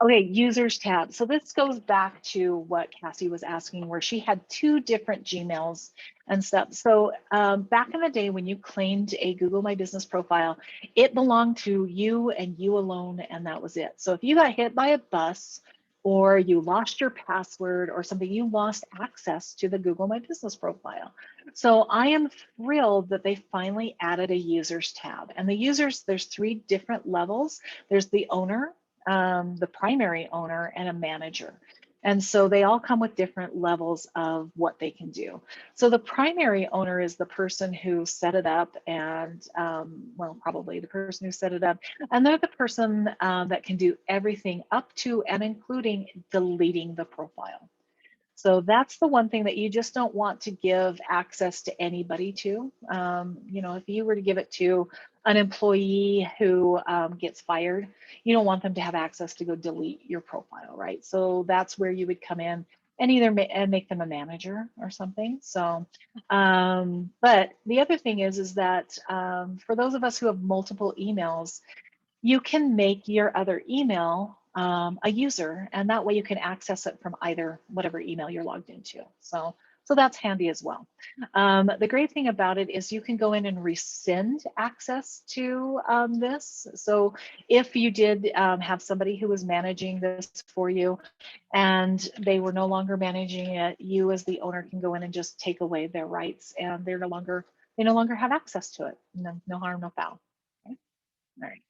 Okay, users tab. So this goes back to what Cassie was asking, where she had 2 different Gmails and stuff. So back in the day when you claimed a Google My Business profile, it belonged to you and you alone, and that was it. So if you got hit by a bus, or you lost your password or something, you lost access to the Google My Business profile. So I am thrilled that they finally added a users tab. And the users, there's 3 different levels. There's the owner, the primary owner, and a manager. And so they all come with different levels of what they can do. So the primary owner is the person who set it up, and well, probably the person who set it up. And they're the person that can do everything up to and including deleting the profile. So that's the one thing that you just don't want to give access to anybody to. You know, if you were to give it to an employee who gets fired, you don't want them to have access to go delete your profile, right? So that's where you would come in and either make them a manager or something. So, but the other thing is that for those of us who have multiple emails, you can make your other email a user, and that way you can access it from either whatever email you're logged into. So that's handy as well. The great thing about it is you can go in and rescind access to this. So if you did have somebody who was managing this for you and they were no longer managing it, you as the owner can go in and just take away their rights, and they no longer have access to it. No harm, no foul. Okay. All right.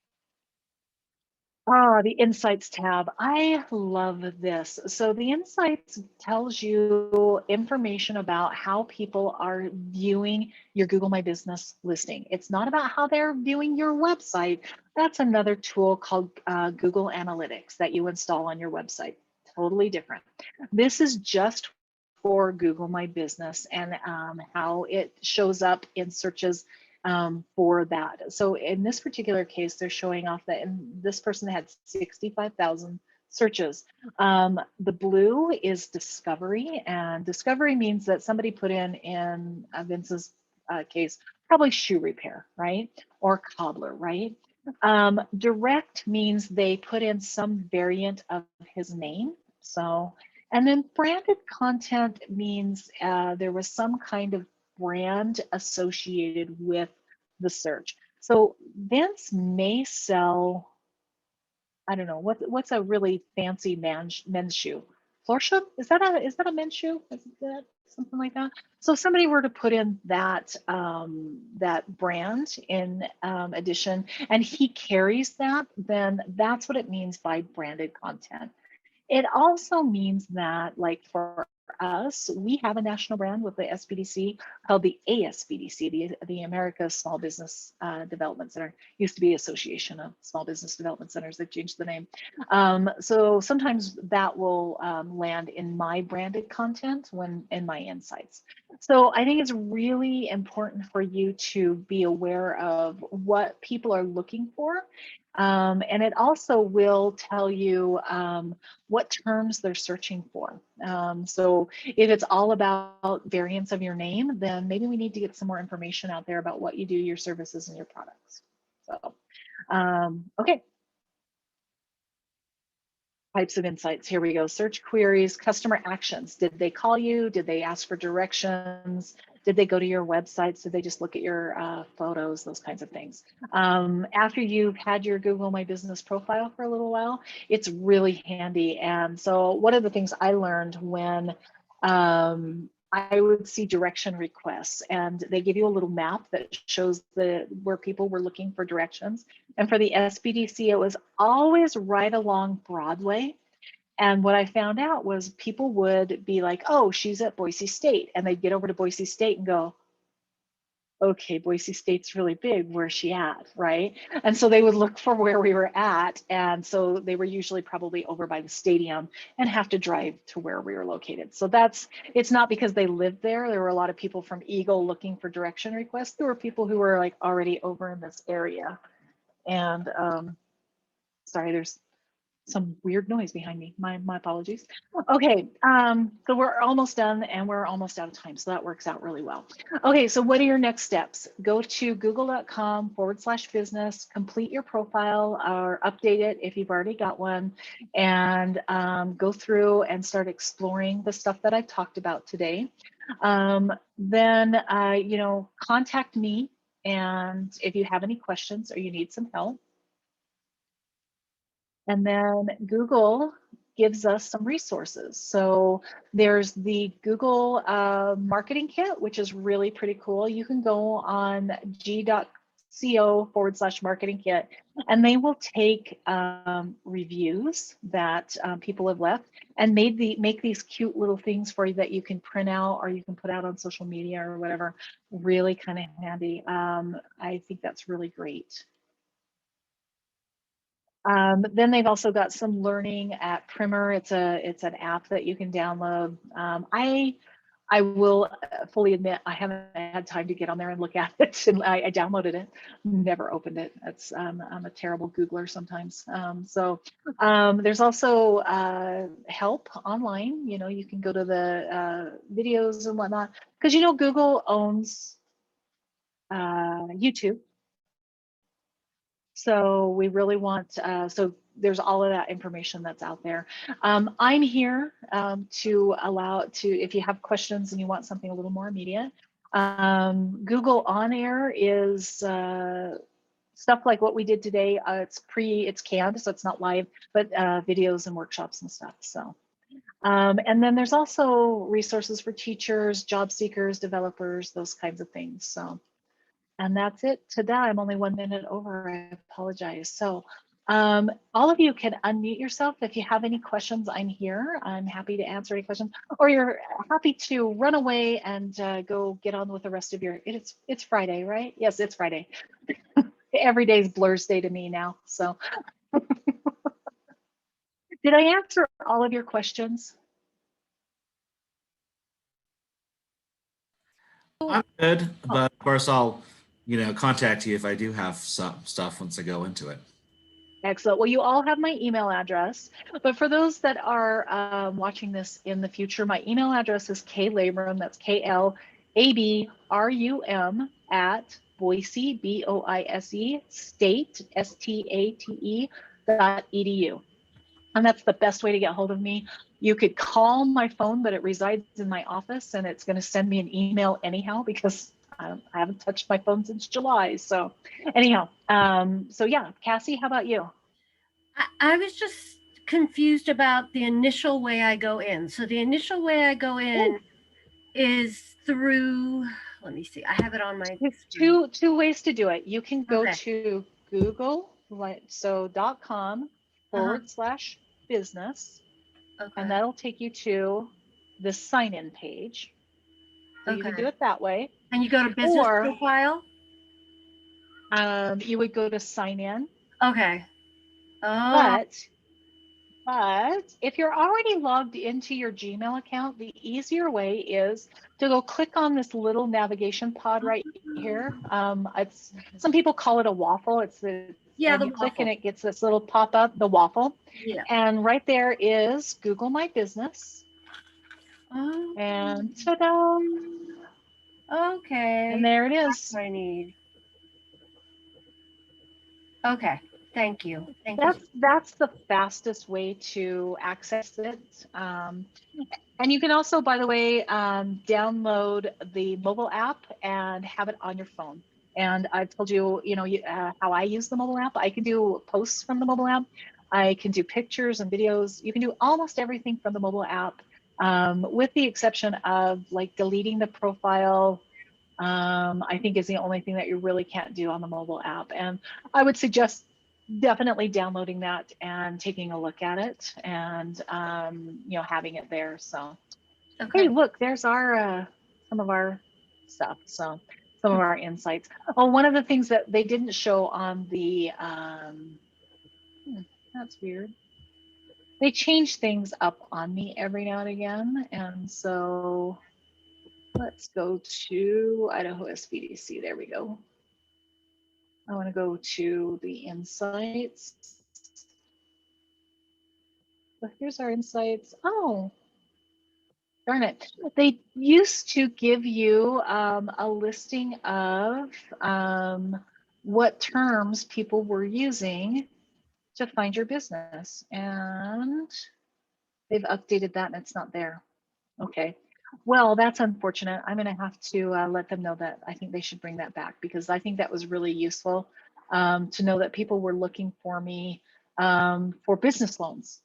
The Insights tab. I love this. So the Insights tells you information about how people are viewing your Google My Business listing. It's not about how they're viewing your website. That's another tool called Google Analytics that you install on your website. Totally different. This is just for Google My Business and how it shows up in searches for that. So in this particular case, they're showing off that this person had 65,000 searches. The blue is discovery, and discovery means that somebody put in Vince's case, probably shoe repair, right? Or cobbler, right? Direct means they put in some variant of his name. So, and then branded content means there was some kind of brand associated with the search. So Vince may sell, I don't know, what's a really fancy men's shoe? Florshoe? Is that a men's shoe? Is that something like that? So if somebody were to put in that that brand in addition, and he carries that, then that's what it means by branded content. It also means that, like for us, we have a national brand with the SBDC called the ASBDC, the America's Small Business Development Center. Used to be Association of Small Business Development Centers. They've changed the name. So sometimes that will land in my branded content when in my insights. So I think it's really important for you to be aware of what people are looking for. And it also will tell you what terms they're searching for. So if it's all about variants of your name, then maybe we need to get some more information out there about what you do, your services, and your products. So, okay. Types of insights, here we go. Search queries, customer actions. Did they call you? Did they ask for directions? Did they go to your websites? Did they just look at your photos? Those kinds of things. After you've had your Google My Business profile for a little while, it's really handy. And so one of the things I learned when I would see direction requests, and they give you a little map that shows where people were looking for directions. And for the SBDC, it was always right along Broadway. And what I found out was people would be like, oh, she's at Boise State. And they'd get over to Boise State and go, okay, Boise State's really big, where's she at, right? And so they would look for where we were at. And so they were usually probably over by the stadium and have to drive to where we were located. So it's not because they lived there. There were a lot of people from Eagle looking for direction requests. There were people who were like already over in this area. And sorry, there's some weird noise behind me. My apologies. Okay, so we're almost done and we're almost out of time. So that works out really well. Okay, so what are your next steps? Go to google.com/business, complete your profile or update it if you've already got one, and go through and start exploring the stuff that I've talked about today. Then, contact me. And if you have any questions or you need some help. And then Google gives us some resources. So there's the Google Marketing Kit, which is really pretty cool. You can go on co/marketing kit, and they will take reviews that people have left and make these cute little things for you that you can print out or you can put out on social media or whatever. Really kind of handy. I think that's really great. Then they've also got some learning at Primer. It's an app that you can download. I will fully admit I haven't had time to get on there and look at it, and I downloaded it, never opened it. It's I'm a terrible Googler sometimes. There's also help online. You know, you can go to the videos and whatnot, because you know Google owns YouTube. So we really want, so there's all of that information that's out there. I'm here to if you have questions and you want something a little more immediate. Google On Air is stuff like what we did today. It's canned, so it's not live, but videos and workshops and stuff. So, and then there's also resources for teachers, job seekers, developers, those kinds of things. So. And that's it today. I'm only 1 minute over. I apologize. So all of you can unmute yourself. If you have any questions, I'm here. I'm happy to answer any questions, or you're happy to run away and go get on with the rest of your, it's Friday, right? Yes, it's Friday. Every day's Blur's Day to me now. So did I answer all of your questions? I'm good, but of course I'll, contact you if I do have some stuff once I go into it. Excellent. Well, you all have my email address, but for those that are watching this in the future, my email address is klabrum, that's KLABRUM at Boise, BOISE, state, STATE.edu. And that's the best way to get hold of me. You could call my phone, but it resides in my office, and it's going to send me an email anyhow, because I haven't touched my phone since July. So anyhow, so yeah, Cassie, how about you? I was just confused about the initial way I go in. So the initial way I go in is through, let me see, I have it on my There's two ways to do it. You can go to Google, .com/business, and that'll take you to the sign-in page. So you can do it that way. And you go to business profile? You would go to sign in. Okay. Oh. But if you're already logged into your Gmail account, the easier way is to go click on this little navigation pod right here. It's, some people call it a waffle. It's the, yeah, you click and it gets this little pop-up, the waffle. Yeah. And right there is Google My Business. Oh. And ta-da! Okay. And there it is. That's what I need. Okay. Thank you. That's the fastest way to access it. And you can also, by the way, download the mobile app and have it on your phone. And I've told you, how I use the mobile app. I can do posts from the mobile app. I can do pictures and videos. You can do almost everything from the mobile app, with the exception of like deleting the profile. I think is the only thing that you really can't do on the mobile app. And I would suggest definitely downloading that and taking a look at it, and having it there. So hey, look, there's our some of our stuff, so some of our insights. Oh, one of the things that they didn't show on the that's weird, they change things up on me every now and again, and so let's go to Idaho SBDC. There we go. I want to go to the insights. So here's our insights. Oh, darn it. They used to give you a listing of what terms people were using to find your business. And they've updated that and it's not there. Okay. Well, that's unfortunate. I'm going to have to let them know that I think they should bring that back, because I think that was really useful to know that people were looking for me for business loans.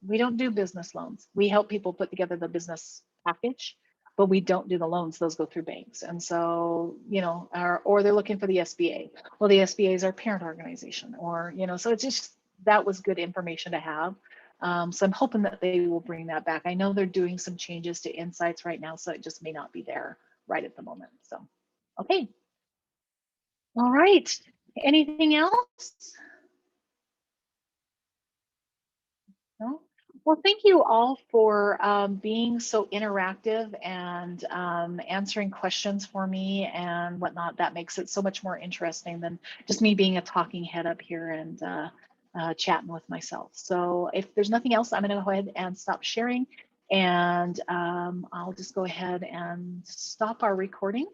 We don't do business loans. We help people put together the business package. but we don't do the loans. Those go through banks. And so, you know, or they're looking for the SBA. Well, the SBA is our parent organization, or, you know, so it's just, that was good information to have. So I'm hoping that they will bring that back. I know they're doing some changes to insights right now, so it just may not be there right at the moment. So, okay. All right. Anything else? No? Well, thank you all for being so interactive and answering questions for me and whatnot. That makes it so much more interesting than just me being a talking head up here and chatting with myself. So if there's nothing else, I'm going to go ahead and stop sharing, and I'll just go ahead and stop our recording.